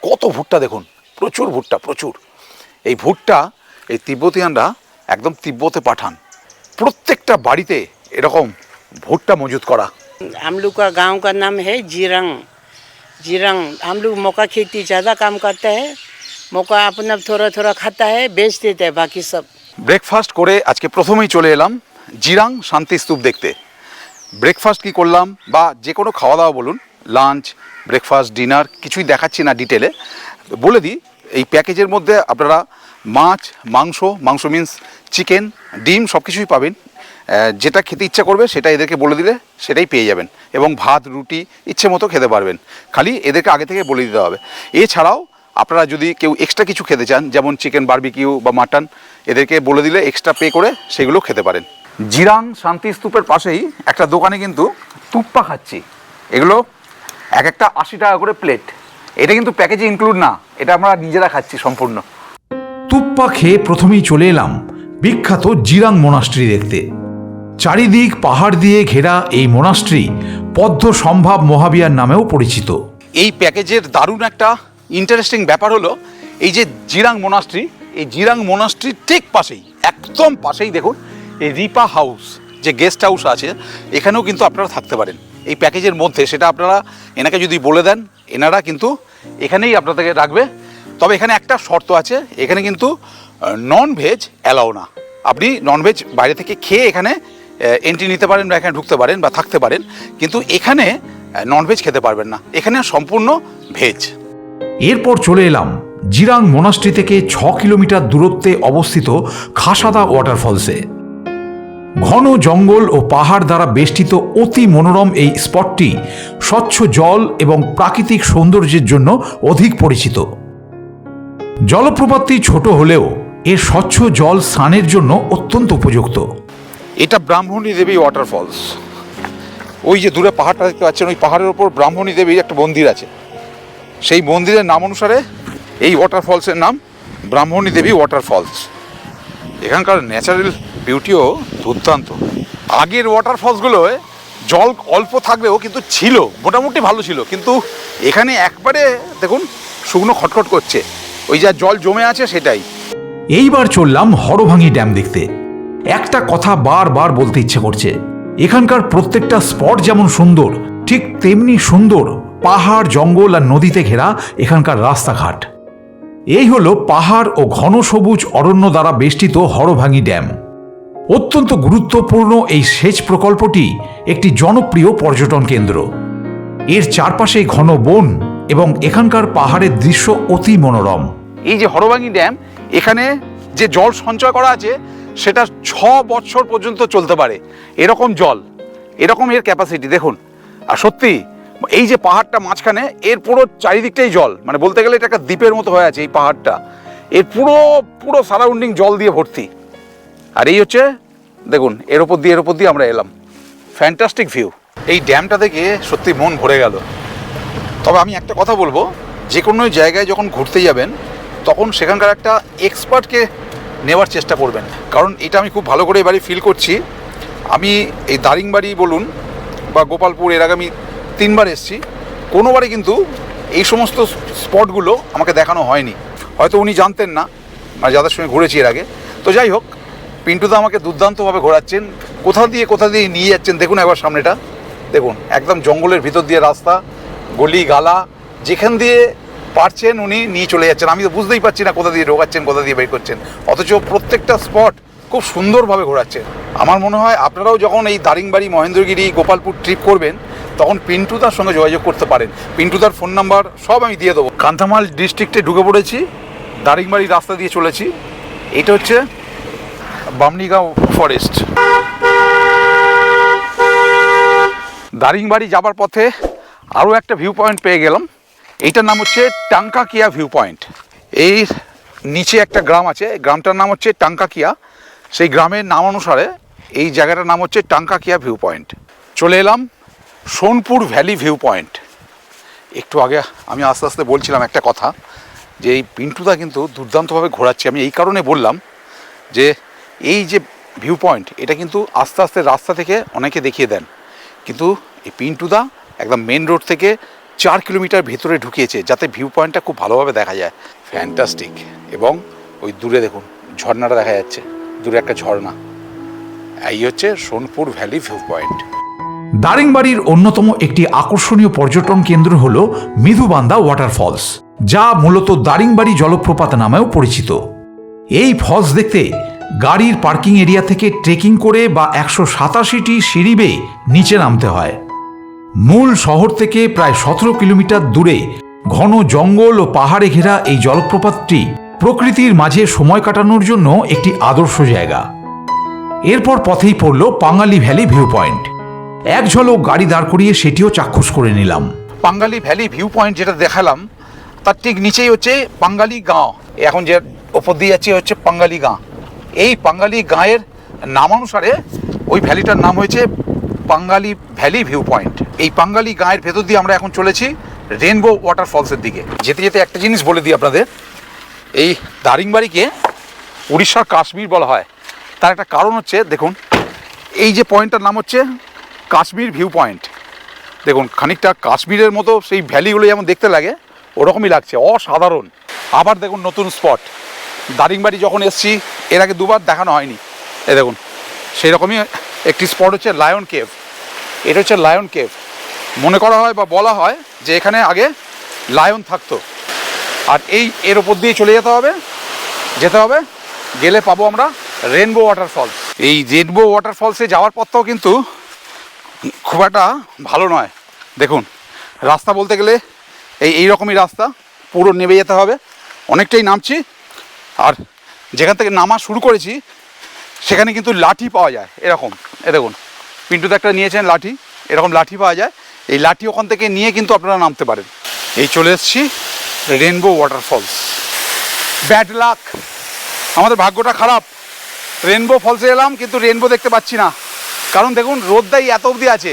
কত ভুট্টা দেখুন, প্রচুর ভুট্টা, প্রচুর। এই ভুট্টা এই তিব্বতিয়ানরা একদম তিব্বতে পাঠান। প্রত্যেকটা বাড়িতে এরকম ভুট্টা মজুত করা। हम लोग का गांव का नाम है जीरंग। जीरंग हम लोग मौका खेती ज़्यादा काम करते हैं, मौका अपना थोड़ा थोड़ा खाता है, बेच देते हैं बाकी सब। ব্রেকফাস্ট করে আজকে প্রথমেই চলে এলাম জিরাং শান্তি স্তূপ দেখতে। ব্রেকফাস্ট কি করলাম বা যে কোনো খাওয়া দাওয়া বলুন, লাঞ্চ, ব্রেকফাস্ট, ডিনার, কিছুই দেখাচ্ছি না ডিটেলে, বলে দিই এই প্যাকেজের মধ্যে আপনারা মাছ, মাংস মিন্স চিকেন, ডিম সব কিছুই পাবেন। যেটা খেতে ইচ্ছা করবে সেটা এদেরকে বলে দিলে সেটাই পেয়ে যাবেন, এবং ভাত, রুটি ইচ্ছে মতো খেতে পারবেন। খালি এদেরকে আগে থেকে বলে দিতে হবে। এছাড়াও আপনারা যদি কেউ এক্সট্রা কিছু খেতে চান, যেমন চিকেন বারবিকিউ বা মাটন, এদেরকে বলে দিলে এক্সট্রা পে করে সেগুলো খেতে পারেন। জিরাং শান্তি স্তূপের পাশেই একটা দোকানে কিন্তু তুপ্পা খাচ্ছি। এগুলো এক একটা 80 টাকা করে প্লেট। এটা কিন্তু প্যাকেজে ইনক্লুড না, এটা আমরা নিজেরা খাচ্ছি সম্পূর্ণ। তুপ্পা খেয়ে প্রথমেই চলে এলাম বিখ্যাত জিরাং মোনাস্ট্রি দেখতে। চারিদিক পাহাড় দিয়ে ঘেরা এই মোনাস্ট্রি পদ্ম সম্ভাব মহাবিহার নামেও পরিচিত। এই প্যাকেজের দারুণ একটা ইন্টারেস্টিং ব্যাপার হলো, এই যে জিরাং মোনাস্ট্রি, এই জিরাং মোনাস্ট্রির ঠিক পাশেই, একদম পাশেই দেখুন এই রিপা হাউস, যে গেস্ট হাউস আছে, এখানেও কিন্তু আপনারা থাকতে পারেন এই প্যাকেজের মধ্যে। সেটা আপনারা এনাকে যদি বলে দেন, এনারা কিন্তু এখানেই আপনাদেরকে রাখবে। তবে এখানে একটা শর্ত আছে, এখানে কিন্তু নন ভেজ অ্যালাও না। আপনি ননভেজ বাইরে থেকে খেয়ে এখানে এন্ট্রি নিতে পারেন বা এখানে ঢুকতে পারেন বা থাকতে পারেন, কিন্তু এখানে ননভেজ খেতে পারবেন না, এখানে সম্পূর্ণ ভেজ। এরপর চলে এলাম জিরাং মোনাস্ট্রি থেকে 6 কিলোমিটার দূরত্বে অবস্থিত খাসাদা ওয়াটারফলসে। ঘন জঙ্গল ও পাহাড় দ্বারা বেষ্টিত অতি মনোরম এই স্পটটি স্বচ্ছ জল এবং প্রাকৃতিক সৌন্দর্যের জন্য অধিক পরিচিত। জলপ্রপাতটি ছোট হলেও এর স্বচ্ছ জল স্নানের জন্য অত্যন্ত উপযুক্ত। এটা ব্রাহ্মণী দেবী ওয়াটারফলস। ওই যে দূরে পাহাড়টা দেখতে পাচ্ছেন, ওই পাহাড়ের ওপর ব্রাহ্মণী দেবীর একটা মন্দির আছে। সেই মন্দিরের নাম অনুসারে এই ওয়াটারফলসের নাম ব্রাহ্মণী দেবী ওয়াটারফলস। এখানকার ন্যাচারাল বিউটিও দুর্দান্ত। আগের ওয়াটারফলসগুলোয় জল অল্প থাকলেও কিন্তু ছিল, মোটামুটি ভালো ছিল, কিন্তু এখানে একবারে দেখুন শুকনো খটখট করছে, ওই যা জল জমে আছে সেটাই। এইবার চললাম হরভাঙি ড্যাম দেখতে। একটা কথা বারবার বলতে ইচ্ছে করছে, এখানকার প্রত্যেকটা স্পট যেমন সুন্দর, ঠিক তেমনি সুন্দর পাহাড়, জঙ্গল আর নদীতে ঘেরা এখানকার রাস্তাঘাট। এই হলো পাহাড় ও ঘন সবুজ অরণ্য দ্বারা বেষ্টিত হরভাঙি ড্যাম। অত্যন্ত গুরুত্বপূর্ণ এই সেচ প্রকল্পটি একটি জনপ্রিয় পর্যটন কেন্দ্র। এর চারপাশে ঘন বন এবং এখানকার পাহাড়ের দৃশ্য অতি মনোরম। এই যে হরভাঙি ড্যাম, এখানে যে জল সঞ্চয় করা আছে সেটা 6 বছর পর্যন্ত চলতে পারে, এরকম জল, এরকম এর ক্যাপাসিটি দেখুন। আর সত্যি এই যে পাহাড়টা মাঝখানে, এর পুরো চারিদিকটাই জল, মানে বলতে গেলে এটা একটা দ্বীপের মতো হয়ে আছে এই পাহাড়টা, এর পুরো পুরো সারাউন্ডিং জল দিয়ে ভর্তি। আর এই হচ্ছে দেখুন এর ওপর দিয়ে আমরা এলাম, ফ্যান্টাস্টিক ভিউ। এই ড্যামটা দেখে সত্যি মন ভরে গেল। তবে আমি একটা কথা বলবো, যে কোনো জায়গায় যখন ঘুরতে যাবেন তখন সেখানকার একটা এক্সপার্টকে নেওয়ার চেষ্টা করবেন, কারণ এটা আমি খুব ভালো করে এবারে ফিল করছি। আমি এই দারিংবাড়ি বলুন বা গোপালপুর, এর আগে আমি 3 বার এসেছি, কোনোবারই কিন্তু এই সমস্ত স্পটগুলো আমাকে দেখানো হয়নি। হয়তো উনি জানতেন না, মানে যাদের সঙ্গে ঘুরেছি এর আগে। তো যাই হোক, পিন্টুদা আমাকে দুর্দান্তভাবে ঘোরাচ্ছেন, কোথা দিয়ে নিয়ে যাচ্ছেন দেখুন একবার সামনেটা দেখুন, একদম জঙ্গলের ভিতর দিয়ে রাস্তা, গলি গালা, যেখান দিয়ে পারছেন উনি নিয়ে চলে যাচ্ছেন। আমি তো বুঝতেই পারছি না কোথা দিয়ে ঢোকাচ্ছেন, কোথা দিয়ে বের করছেন, অথচ প্রত্যেকটা স্পট খুব সুন্দরভাবে ঘোরাচ্ছেন। আমার মনে হয় আপনারাও যখন এই দারিংবাড়ি, মহেন্দ্রগিরি, গোপালপুর ট্রিপ করবেন তখন পিন্টুদার সঙ্গে যোগাযোগ করতে পারেন। পিন্টুদার ফোন নাম্বার সব আমি দিয়ে দেবো। কান্থামাল ডিস্ট্রিক্টে ঢুকে পড়েছি, দারিংবাড়ি রাস্তা দিয়ে চলেছি। এটা হচ্ছে বামনিগাঁও ফরেস্ট। দারিংবাড়ি যাবার পথে আরও একটা ভিউ পয়েন্ট পেয়ে গেলাম, এইটার নাম হচ্ছে টাঙ্কাকিয়া ভিউ পয়েন্ট। এই নিচে একটা গ্রাম আছে, গ্রামটার নাম হচ্ছে টাঙ্কাকিয়া। সেই গ্রামের নাম অনুসারে এই জায়গাটার নাম হচ্ছে টাঙ্কাকিয়া ভিউ পয়েন্ট। চলে এলাম সোনপুর ভ্যালি ভিউ পয়েন্ট। একটু আগে আমি আস্তে আস্তে বলছিলাম একটা কথা, যে এই পিন্টুদা কিন্তু দুর্দান্তভাবে ঘোরাচ্ছে। আমি এই কারণে বললাম যে এই যে ভিউ পয়েন্ট, এটা কিন্তু আস্তে আস্তে রাস্তা থেকে অনেকে দেখিয়ে দেন, কিন্তু এই পিন্টুদা একদম মেন রোড থেকে 4 কিলোমিটার ভেতরে ঢুকিয়েছে, যাতে ভিউ পয়েন্টটা খুব ভালোভাবে দেখা যায়। ফ্যান্টাস্টিক। এবং ওই দূরে দেখুন ঝর্ণাটা দেখা যাচ্ছে, দূরে একটা ঝর্ণা। এই হচ্ছে সোনপুর ভ্যালি ভিউ পয়েন্ট। দারিংবাড়ির অন্যতম একটি আকর্ষণীয় পর্যটন কেন্দ্র হল মৃদুবান্দা ওয়াটারফলস, যা মূলত দারিংবাড়ি জলপ্রপাত নামেও পরিচিত। এই ফলস দেখতে গাড়ির পার্কিং এরিয়া থেকে ট্রেকিং করে বা 187টি সিঁড়ি বেয়ে নিচে নামতে হয়। মূল শহর থেকে প্রায় 17 কিলোমিটার দূরে ঘন জঙ্গল ও পাহাড়ে ঘেরা এই জলপ্রপাতটি প্রকৃতির মাঝে সময় কাটানোর জন্য একটি আদর্শ জায়গা। এরপর পথেই পড়ল পাঙ্গালি ভ্যালি ভিউ পয়েন্ট। এক ঝলক গাড়ি দাঁড় করিয়ে সেটিও চাক্ষুষ করে নিলাম। পাঙ্গালি ভ্যালি ভিউ পয়েন্ট যেটা দেখালাম, তার ঠিক নিচেই হচ্ছে পাঙ্গালি গাঁ। এখন যে ওপর দিয়ে যাচ্ছে হচ্ছে পাঙ্গালি গাঁ। এই পাঙ্গালি গাঁয়ের নামানুসারে ওই ভ্যালিটার নাম হয়েছে পাঙ্গালি ভ্যালি ভিউ পয়েন্ট। এই পাঙ্গালি গাঁয়ের ভেতর দিয়ে আমরা এখন চলেছি রেনবো ওয়াটারফলসের দিকে। যেতে যেতে একটা জিনিস বলে দিই আপনাদের, এই দারিংবাড়িকে উড়িষ্যার কাশ্মীর বলা হয়, তার একটা কারণ হচ্ছে দেখুন এই যে পয়েন্টটার নাম হচ্ছে কাশ্মীর ভিউ পয়েন্ট। দেখুন খানিকটা কাশ্মীরের মতো সেই ভ্যালিগুলো যেমন দেখতে লাগে ওরকমই লাগছে, অসাধারণ। আবার দেখুন নতুন স্পট, দারিংবাড়ি যখন এসছি এর আগে 2 বার দেখানো হয়নি। এ দেখুন সেই রকমই একটি স্পট হচ্ছে লায়ন কেভ। এটা হচ্ছে লায়ন কেভ। মনে করা হয় বা বলা হয় যে এখানে আগে লায়ন থাকতো। আর এর ওপর দিয়ে চলে যেতে হবে, গেলে পাবো আমরা রেনবো ওয়াটারফলস। এই রেনবো ওয়াটারফলসে যাওয়ার পথটাও কিন্তু খুব একটা ভালো নয়। দেখুন রাস্তা বলতে গেলে এই রকমই রাস্তা, পুরো নেমে যেতে হবে, অনেকটাই নামছি। আর যেখান থেকে নামা শুরু করেছি সেখানে কিন্তু লাঠি পাওয়া যায় এরকম। এ দেখুন পিন্টুদা একটা নিয়েছেন লাঠি, এরকম লাঠি পাওয়া যায়। এই লাঠি ওখান থেকে নিয়ে কিন্তু আপনারা নামতে পারেন। এই চলে এসেছি রেনবো ওয়াটারফলস। ব্যাড লাক, আমাদের ভাগ্যটা খারাপ। রেনবো ফলসে এলাম কিন্তু রেনবো দেখতে পাচ্ছি না, কারণ দেখুন রোদটাই এত অবধি আছে,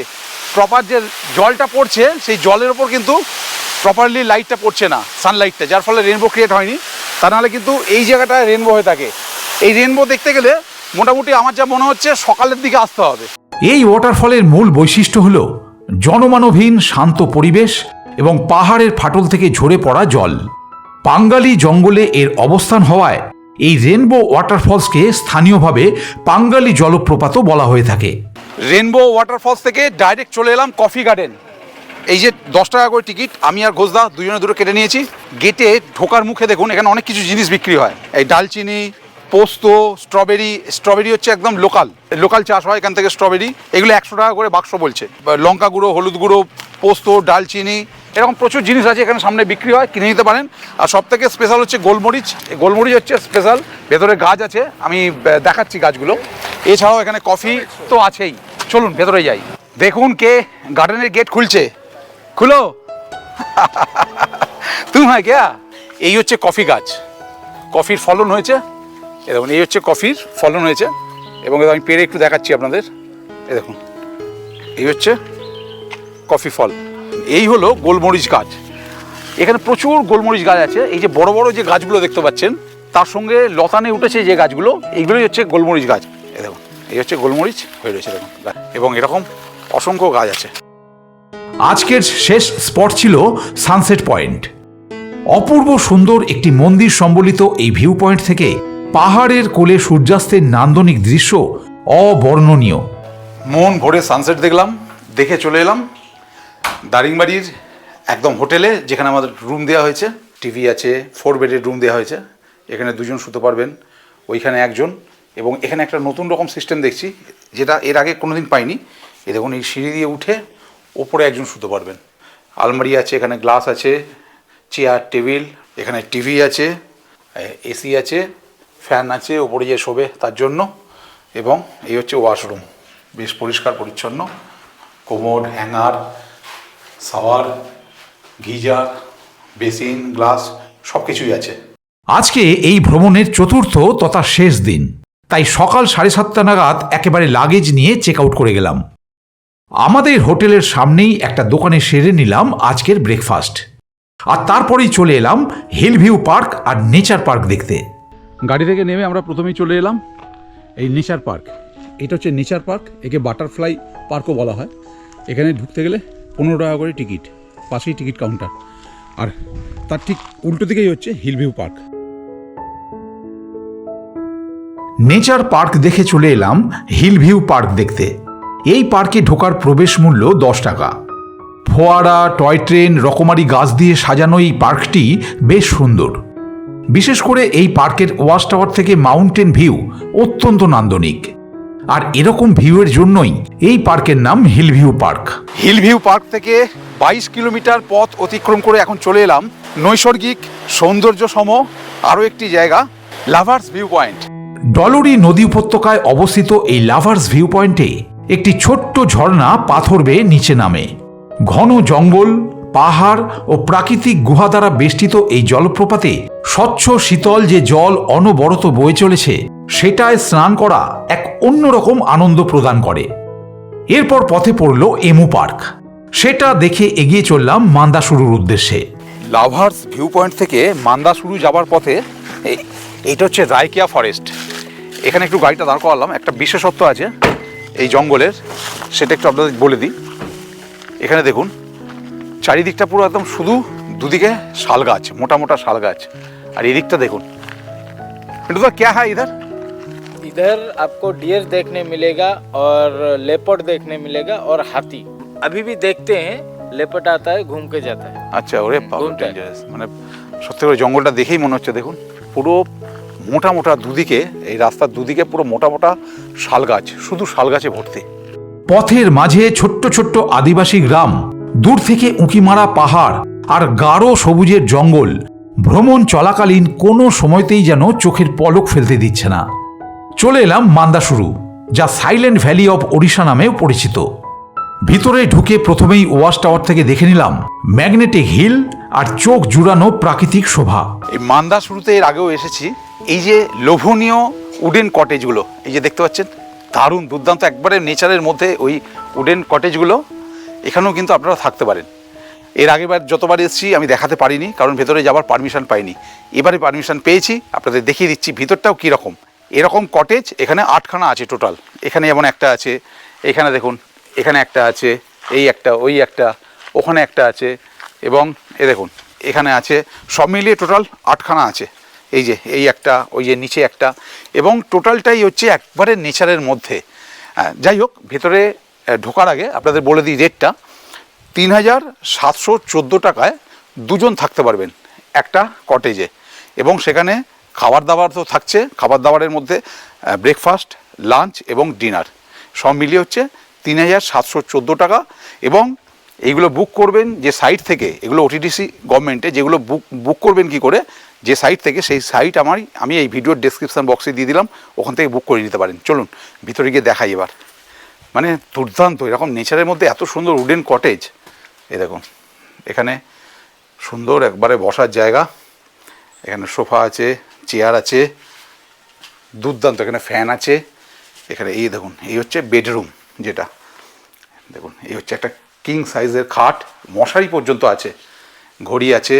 প্রপার যে জলটা পড়ছে সেই জলের ওপর কিন্তু প্রপারলি লাইটটা পড়ছে না, সানলাইটটা, যার ফলে রেনবো ক্রিয়েট হয়নি। তা নাহলে কিন্তু এই জায়গাটায় রেনবো হয়ে থাকে। এই রেনবো দেখতে গেলে মোটামুটি আমার যা মনে হচ্ছে সকালের দিকে আসতে হবে। এই ওয়াটারফলের মূল বৈশিষ্ট্য হল জনমানবহীন শান্ত পরিবেশ এবং পাহাড়ের ফাটল থেকে ঝরে পড়া জল। পাঙ্গালি জঙ্গলে এর অবস্থান হওয়ায় এই রেনবো ওয়াটারফলসকে স্থানীয়ভাবে পাঙ্গালি জলপ্রপাতও বলা হয়ে থাকে। রেনবো ওয়াটারফলস থেকে ডাইরেক্ট চলে এলাম কফি গার্ডেন। এই যে 10 টাকা করে টিকিট, আমি আর ঘোষদা দুজনে দুটো কেটে নিয়েছি। গেটে ঢোকার মুখে দেখুন এখানে অনেক কিছু জিনিস বিক্রি হয়, এই ডালচিনি, পোস্ত, স্ট্রবেরি হচ্ছে একদম লোকাল চাষ হয় এখান থেকে স্ট্রবেরি। এগুলো 100 টাকা করে বাক্স বলছে। লঙ্কা গুঁড়ো, হলুদ গুঁড়ো, পোস্ত, ডালচিনি, এরকম প্রচুর জিনিস আছে এখানে সামনে বিক্রি হয়, কিনে নিতে পারেন। আর সব থেকে স্পেশাল হচ্ছে গোলমরিচ। গোলমরিচ হচ্ছে স্পেশাল, ভেতরে গাছ আছে, আমি দেখাচ্ছি গাছগুলো। এছাড়াও এখানে কফি তো আছেই। চলুন ভেতরে যাই। দেখুন কে গার্ডেনের গেট খুলছে। খুলো তুমি হয় কে? এই হচ্ছে কফি গাছ, কফির ফলন হয়েছে। এ দেখুন, এই হচ্ছে কফির ফলন হয়েছে এবং আমি পেরে একটু দেখাচ্ছি আপনাদের। এ দেখুন, এই হচ্ছে কফি ফল। এই হলো গোলমরিচ গাছ। এখানে প্রচুর গোলমরিচ গাছ আছে। এই যে বড় বড় যে গাছগুলো দেখতে পাচ্ছেন, তার সঙ্গে লতানে উঠেছে যে গাছগুলো, এইগুলোই হচ্ছে গোলমরিচ গাছ। এ দেখুন, এই হচ্ছে গোলমরিচ হয়ে রয়েছে দেখুন, এবং এরকম অসংখ্য গাছ আছে। আজকের শেষ স্পট ছিল সানসেট পয়েন্ট। অপূর্ব সুন্দর একটি মন্দির সম্বলিত এই ভিউ পয়েন্ট থেকে পাহাড়ের কোলে সূর্যাস্তের নান্দনিক দৃশ্য অবর্ণনীয়। মন ভরে সানসেট দেখলাম, দেখে চলে এলাম দারিংবাড়ির একদম হোটেলে, যেখানে আমাদের রুম দেওয়া হয়েছে। টিভি আছে, 4 বেডের রুম দেওয়া হয়েছে। এখানে 2 জন শুতে পারবেন, ওইখানে 1 জন। এবং এখানে একটা নতুন রকম সিস্টেম দেখছি, যেটা এর আগে কোনোদিন পাইনি। এই দেখুন, এই সিঁড়ি দিয়ে উঠে ওপরে 1 জন শুতে পারবেন। আলমারি আছে, এখানে গ্লাস আছে, চেয়ার টেবিল, এখানে টিভি আছে, এসি আছে, ফ্যান আছে ওপরে যে শোবে তার জন্য। এবং এই হচ্ছে ওয়াশরুম, বেশ পরিষ্কার পরিচ্ছন্ন। Commode, hanger, shower, geyser, basin, glass সব কিছুই আছে। আজকে এই ভ্রমণের চতুর্থ তথা শেষ দিন, তাই সকাল 7:30 নাগাদ একেবারে লাগেজ নিয়ে চেক আউট করে গেলাম। আমাদের হোটেলের সামনেই একটা দোকানে সেরে নিলাম আজকের ব্রেকফাস্ট, আর তারপরেই চলে এলাম হিল ভিউ পার্ক আর নেচার পার্ক দেখতে। গাড়ি থেকে নেমে আমরা প্রথমেই চলে এলাম এই নেচার পার্ক। এটা হচ্ছে নেচার পার্ক, একে বাটারফ্লাই পার্কও বলা হয়। এখানে ঢুকতে গেলে 15 টাকা করে টিকিট, পাশেই টিকিট কাউন্টার। আর তার ঠিক উল্টো দিকেই হচ্ছে hill view park. Nature park দেখে চলে এলাম হিল ভিউ পার্ক দেখতে। এই পার্কে ঢোকার প্রবেশ মূল্য 10 টাকা। ফোয়ারা, টয় ট্রেন, রকমারি গাছ দিয়ে সাজানো এই পার্কটি বেশ সুন্দর। বিশেষ করে এই পার্কের ওয়াচ টাওয়ার থেকে মাউন্টেন ভিউ অত্যন্ত নান্দনিক। আর এরকম ভিউয়ের জন্যই এই পার্কের নাম hill view park. Hill view park থেকে 22 কিলোমিটার পথ অতিক্রম করে এখন চলে এলাম নৈসর্গিক সৌন্দর্য সম আরও একটি জায়গা, লাভার্স ভিউ পয়েন্ট। ডলরি নদী উপত্যকায় অবস্থিত এই লাভার্স ভিউ পয়েন্টে একটি ছোট্ট ঝর্ণা পাথর বেয়ে নিচে নামে। ঘন জঙ্গল, পাহাড় ও প্রাকৃতিক গুহা দ্বারা বেষ্টিত এই জলপ্রপাতে স্বচ্ছ শীতল যে জল অনবরত বয়ে চলেছে, সেটায় স্নান করা এক অন্যরকম আনন্দ প্রদান করে। এরপর পথে পড়ল এমু পার্ক। সেটা দেখে এগিয়ে চললাম মান্দাসুরুর উদ্দেশ্যে। লাভার্স ভিউ পয়েন্ট থেকে মান্দাসুরু যাবার পথে এইটা হচ্ছে রাইকিয়া ফরেস্ট। এখানে একটু গাড়িটা দাঁড় করালাম। একটা বিশেষত্ব আছে এই জঙ্গলের, সেটা একটু আপনাদের বলে দিই। এখানে দেখুন চারিদিকটা পুরো একদম শুধু দুদিকে শাল গাছ, মোটা মোটা শাল গাছ। আর এদিকটা দেখুন, এটা তো क्या है इधर? इधर आपको डियर देखने मिलेगा और लेपर्ड देखने मिलेगा और हाथी। अभी भी देखते हैं, लेपर्ड आता है घूम के जाता है। আচ্ছা, ওরে বাবা, ঘুমটা। ডেঞ্জারাস। মানে সত্যি করে জঙ্গলটা দেখেই মনে হচ্ছে, দেখুন পুরো মোটা মোটা দুদিকে, এই রাস্তার দুদিকে পুরো মোটা মোটা শাল গাছ, শুধু শাল গাছে ভর্তি। পথের মাঝে ছোট্ট ছোট্ট আদিবাসী গ্রাম, দূর থেকে উঁকিমারা পাহাড় আর গাঢ় সবুজের জঙ্গল ভ্রমণ চলাকালীন কোনো সময়তেই যেন চোখের পলক ফেলতে দিচ্ছে না। চলে এলাম মান্দাসুরু, যা সাইলেন্ট ভ্যালি অব ওড়িশা নামেও পরিচিত। ভিতরে ঢুকে প্রথমেই ওয়াচ টাওয়ার থেকে দেখে নিলাম ম্যাগনেটিক হিল আর চোখ জুড়ানো প্রাকৃতিক শোভা। এই মান্দাসুরুতে এর আগেও এসেছি। এই যে লোভনীয় উডেন কটেজগুলো, এই যে দেখতে পাচ্ছেন, দারুণ দুর্দান্ত, একবারে নেচারের মধ্যে ওই উডেন কটেজগুলো, এখানেও কিন্তু আপনারা থাকতে পারেন। এর আগেবার যতবার এসেছি আমি দেখাতে পারিনি, কারণ ভেতরে যাওয়ার পারমিশন পাইনি। এবারে পারমিশন পেয়েছি, আপনাদের দেখিয়ে দিচ্ছি ভিতরটাও কীরকম। এরকম কটেজ এখানে 8খানা আছে টোটাল। এখানে যেমন একটা আছে, এখানে দেখুন, এখানে একটা আছে, এই একটা, ওই একটা, ওখানে একটা আছে, এবং এ দেখুন এখানে আছে, সব মিলিয়ে টোটাল 8খানা আছে। এই যে এই একটা, ওই যে নিচে একটা, এবং টোটালটাই হচ্ছে একবারে নেচারের মধ্যে। যাই হোক, ভেতরে ঢোকার আগে আপনাদের বলে দিই রেটটা। 3714 টাকায় দুজন থাকতে পারবেন একটা কটেজে, এবং সেখানে খাবার দাবার তো থাকছে। খাবার দাবারের মধ্যে ব্রেকফাস্ট, লাঞ্চ এবং ডিনার সব মিলিয়ে হচ্ছে 3714 টাকা। এবং এইগুলো বুক করবেন যে সাইট থেকে, এগুলো ওটিডিসি গভর্নমেন্টে, যেগুলো বুক করবেন কি করে, যে সাইট থেকে, সেই সাইট আমি এই ভিডিওর ডেসক্রিপশান বক্সে দিয়ে দিলাম, ওখান থেকে বুক করে নিতে পারেন। চলুন ভিতরে গিয়ে দেখাই এবার। মানে দুর্দান্ত, এরকম নেচারের মধ্যে এত সুন্দর উডেন কটেজ। এই দেখুন, এখানে সুন্দর একবারে বসার জায়গা, এখানে সোফা আছে, চেয়ার আছে, দুর্দান্ত, এখানে ফ্যান আছে। এখানে এই দেখুন, এই হচ্ছে বেডরুম, যেটা দেখুন, এই হচ্ছে একটা কিং সাইজের খাট, মশারি পর্যন্ত আছে, ঘড়ি আছে,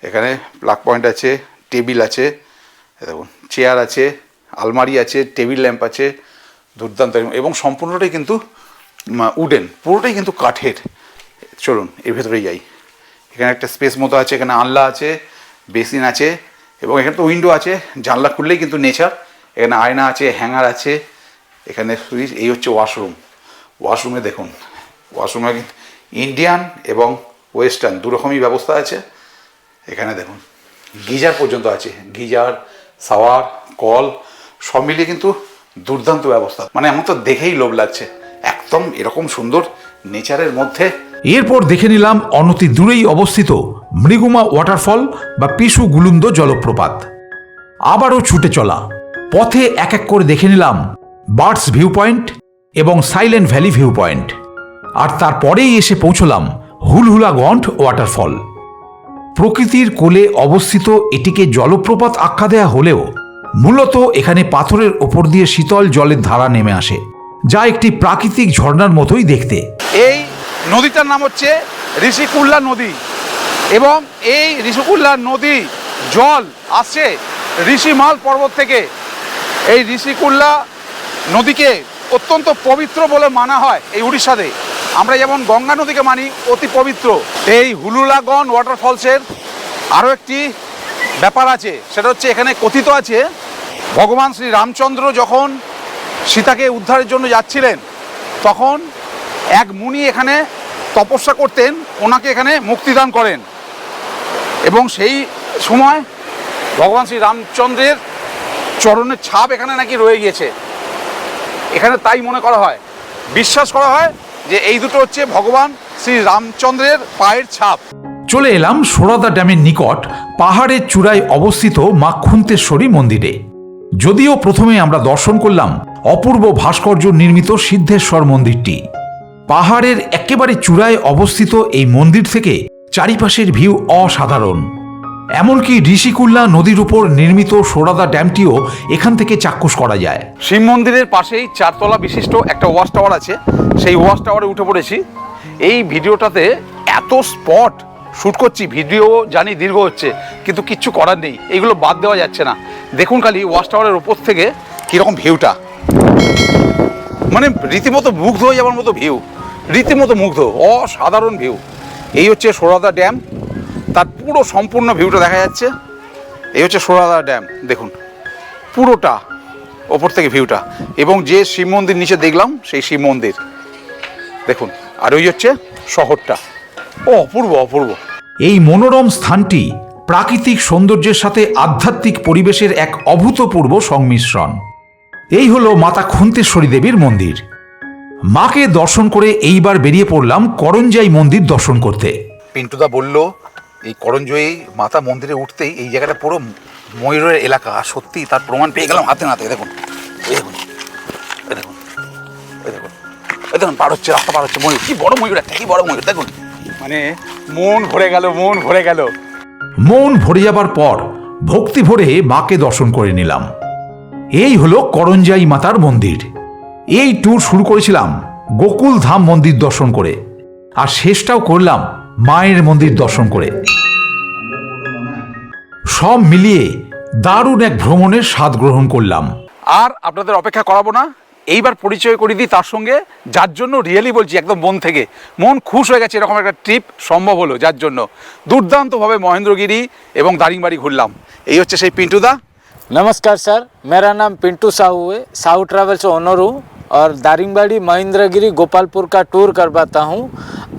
এখানে প্লাগ পয়েন্ট আছে, টেবিল আছে, দেখুন চেয়ার আছে, আলমারি আছে, টেবিল ল্যাম্প আছে, দুর্দান্ত। এবং সম্পূর্ণটাই কিন্তু উডেন, পুরোটাই কিন্তু কাঠের। চলুন এর ভেতরেই যাই। এখানে একটা স্পেস মতো আছে, এখানে আনলা আছে, বেসিন আছে, এবং এখানে তো উইন্ডো আছে, জানলা খুললেই কিন্তু নেচার। এখানে আয়না আছে, হ্যাঙ্গার আছে, এখানে সুইচ। এই হচ্ছে ওয়াশরুম। ওয়াশরুমে দেখুন, ওয়াশরুমে ইন্ডিয়ান এবং ওয়েস্টার্ন দুরকমই ব্যবস্থা আছে। এখানে দেখুন গিজার পর্যন্ত আছে, গিজার, শাওয়ার, কল সব মিলিয়ে কিন্তু দুর্দান্ত ব্যবস্থা। মানে আমার তো দেখেই লোভ লাগছে, একদম এরকম সুন্দর নেচারের মধ্যে। এরপর দেখে নিলাম অনতি দূরেই অবস্থিত মৃগুমা ওয়াটারফল বা পিসু গুলুন্দ জলপ্রপাত। আবারও ছুটে চলা পথে এক এক করে দেখে নিলাম বার্ডস ভিউ পয়েন্ট এবং সাইলেন্ট ভ্যালি ভিউ পয়েন্ট। আর তারপরেই এসে পৌঁছলাম হুলহুলা গন্ড ওয়াটারফল। প্রকৃতির কোলে অবস্থিত এটিকে জলপ্রপাত আখ্যা দেয়া হলেও মূলত এখানে পাথরের ওপর দিয়ে শীতল জলের ধারা নেমে আসে, যা একটি প্রাকৃতিক ঝর্ণার মতোই দেখতে। এই নদীটার নাম হচ্ছে ঋষিকুল্লা নদী, এবং এই ঋষিকুল্লা নদী জল আসছে ঋষিমাল পর্বত থেকে। এই ঋষিকুল্লা নদীকে অত্যন্ত পবিত্র বলে মানা হয় এই উড়িষ্যাতে। আমরা যেমন গঙ্গা নদীকে মানি অতি পবিত্র, এই হুলুলাগন ওয়াটারফলসের আরও একটি ব্যাপার আছে। সেটা হচ্ছে এখানে কথিত আছে ভগবান শ্রী রামচন্দ্র যখন সীতাকে উদ্ধারের জন্য যাচ্ছিলেন, তখন এক মুনি এখানে তপস্যা করতেন, ওনাকে এখানে মুক্তিদান করেন, এবং সেই সময় ভগবান শ্রী রামচন্দ্রের চরণের ছাপ এখানে নাকি রয়ে গিয়েছে। এখানে তাই মনে করা হয়, বিশ্বাস করা হয় যে এই দুটো হচ্ছে ভগবান শ্রী রামচন্দ্রের পায়ের ছাপ। চলে এলাম সোরাদা ড্যামের নিকট পাহাড়ের চূড়ায় অবস্থিত মা খুন্তেশ্বরী মন্দিরে। যদিও প্রথমে আমরা দর্শন করলাম অপূর্ব ভাস্কর্য নির্মিত সিদ্ধেশ্বর মন্দিরটি। পাহাড়ের একেবারে চূড়ায় অবস্থিত এই মন্দির থেকে চারিপাশের ভিউ অসাধারণ। এমনকি ঋষিকুল্লা নদীর উপর নির্মিত সোরাদা ড্যামটিও এখান থেকে চাক্ষুষ করা যায়। শিব মন্দিরের পাশেই 4 তলা বিশিষ্ট একটা ওয়াচ টাওয়ার আছে, সেই ওয়াচ টাওয়ারে উঠে পড়েছি। এই ভিডিওটাতে এত স্পট শ্যুট করছি, ভিডিও জানি দীর্ঘ হচ্ছে, কিন্তু কিচ্ছু করার নেই, এইগুলো বাদ দেওয়া যাচ্ছে না। দেখুন খালি ওয়াচ টাওয়ারের ওপর থেকে কীরকম ভিউটা, মানে রীতিমতো মুগ্ধ হয়ে যাওয়ার মতো ভিউ, রীতিমতো মুগ্ধ, অসাধারণ ভিউ। এই হচ্ছে সোরাদা ড্যাম, তার পুরো সম্পূর্ণ ভিউটা দেখা যাচ্ছে। এই হচ্ছে সোরাদা ড্যাম, দেখুন পুরোটা ওপর থেকে ভিউটা, এবং যে শিব মন্দির নিচে দেখলাম সেই শিব মন্দির দেখুন, আর ওই হচ্ছে শহরটা। অপূর্ব অপূর্ব। এই মনোরম স্থানটি প্রাকৃতিক সৌন্দর্যের সাথে আধ্যাত্মিক পরিবেশের এক অভূতপূর্ব সংমিশ্রণ। এই হলো মাতা খুন্তেশ্বরী দেবীর মন্দির। মাকে দর্শন করে এইবার বেরিয়ে পড়লাম করঞ্জাই মন্দির দর্শন করতে। পিন্টুদা বলল এই করঞ্জয়ী মাতা মন্দিরে উঠতেই এই জায়গাটা পুরো ময়ূরের এলাকা, আর সত্যি তার প্রমাণ পেয়ে গেলাম হাতে নাতে। দেখুন এই দেখুন, এই দেখুন, এই দেখুন, এই দেখুন পার হচ্ছে, রাস্তা পার হচ্ছে ময়ূর। কি বড় ময়ূর একটা, কি বড় ময়ূর দেখুন, মানে মন ভরে গেল, মন ভরে গেল। মন ভরে যাবার পর ভক্তি ভরে মাকে দর্শন করে নিলাম। এই হলো করঞ্জাই মাতার মন্দির। এই ট্যুর শুরু করেছিলাম গোকুল ধাম মন্দির দর্শন করে, আর শেষটাও করলাম মায়ের মন্দির দর্শন করে। সব মিলিয়ে দারুণ এক ভ্রমণের স্বাদ গ্রহণ করলাম। আর আপনাদের অপেক্ষা করাবো না, এইবার পরিচয় করে দিই তার সঙ্গে, যার জন্য রিয়েলি বলছি একদম মন থেকে মন খুশ হয়ে গেছে, এরকম একটা ট্রিপ সম্ভব হলো, যার জন্য দুর্দান্তভাবে মহেন্দ্রগিরি এবং দারিংবাড়ি ঘুরলাম। এই হচ্ছে সেই পিন্টুদা। नमस्कार सर, मेरा नाम पिंटू साहू है। साहू ट्रैवल से ओनर हूँ और दारिंगबाड़ी महेंद्रगिरी गोपालपुर का टूर करवाता हूँ।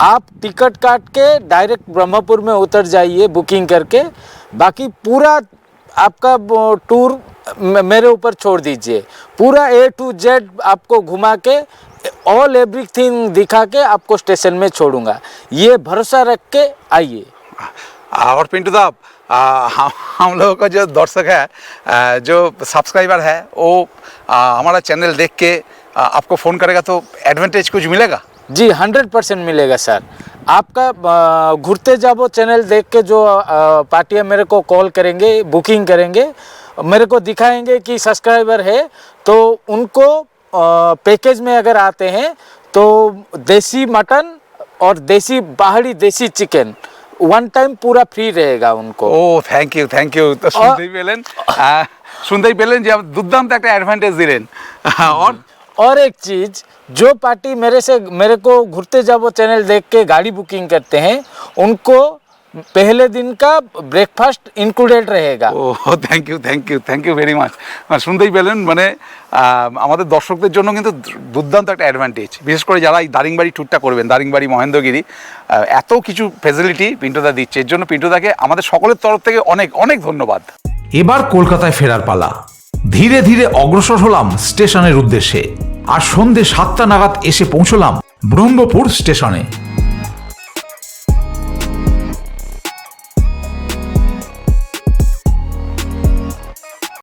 आप टिकट काट के डायरेक्ट ब्रह्मपुर में उतर जाइए बुकिंग करके, बाकी पूरा आपका टूर मेरे ऊपर छोड़ दीजिए। पूरा A to Z आपको घुमा के ऑल एवरीथिंग दिखा के आपको स्टेशन में छोड़ूंगा, ये भरोसा रख के आइए। और पिंटूदा, हम लोगों का जो दर्शक है, जो सब्सक्राइबर है, वो हमारा चैनल देख के आपको फ़ोन करेगा तो एडवांटेज कुछ मिलेगा? जी 100% मिलेगा सर। आपका घुरते जाबो चैनल देख के जो पार्टियाँ मेरे को कॉल करेंगे, बुकिंग करेंगे, मेरे को दिखाएंगे कि सब्सक्राइबर है, तो उनको पैकेज में अगर आते हैं तो देसी मटन और देसी पहाड़ी देसी चिकन वन टाइम पूरा फ्री रहेगा उनको। ও থ্যাংক ইউ। তো শুনতেই পেলেন যে দুর্দান্ত একটা অ্যাডভান্টেজ দিলেন। और एक चीज़, जो पार्टी मेरे को घुरते जाबो चैनल देख के गाड़ी बुकिंग करते हैं, उनको पहले दिन का ब्रेकफास्ट इंक्लूडेड रहेगा। ও থ্যাংক ইউ ভেরি মাচ। শুনতেই পেলেন, মানে আমাদের দর্শকদের জন্য কিন্তু দুর্দান্ত একটা অ্যাডভান্টেজ, বিশেষ করে যারা এই দারিংবাড়ি ট্যুরটা করবেন, দারিংবাড়ি মহেন্দ্রগিরি, এত কিছু ফ্যাসিলিটি পিন্টুদা দিচ্ছে। এর জন্য পিন্টুদাকে আমাদের সকলের তরফ থেকে অনেক অনেক ধন্যবাদ। এবার কলকাতায় ফেরার পালা। ধীরে ধীরে অগ্রসর হলাম স্টেশনের উদ্দেশ্যে, আর সন্ধে 7টা নাগাদ এসে পৌঁছলাম ব্রহ্মপুর স্টেশনে।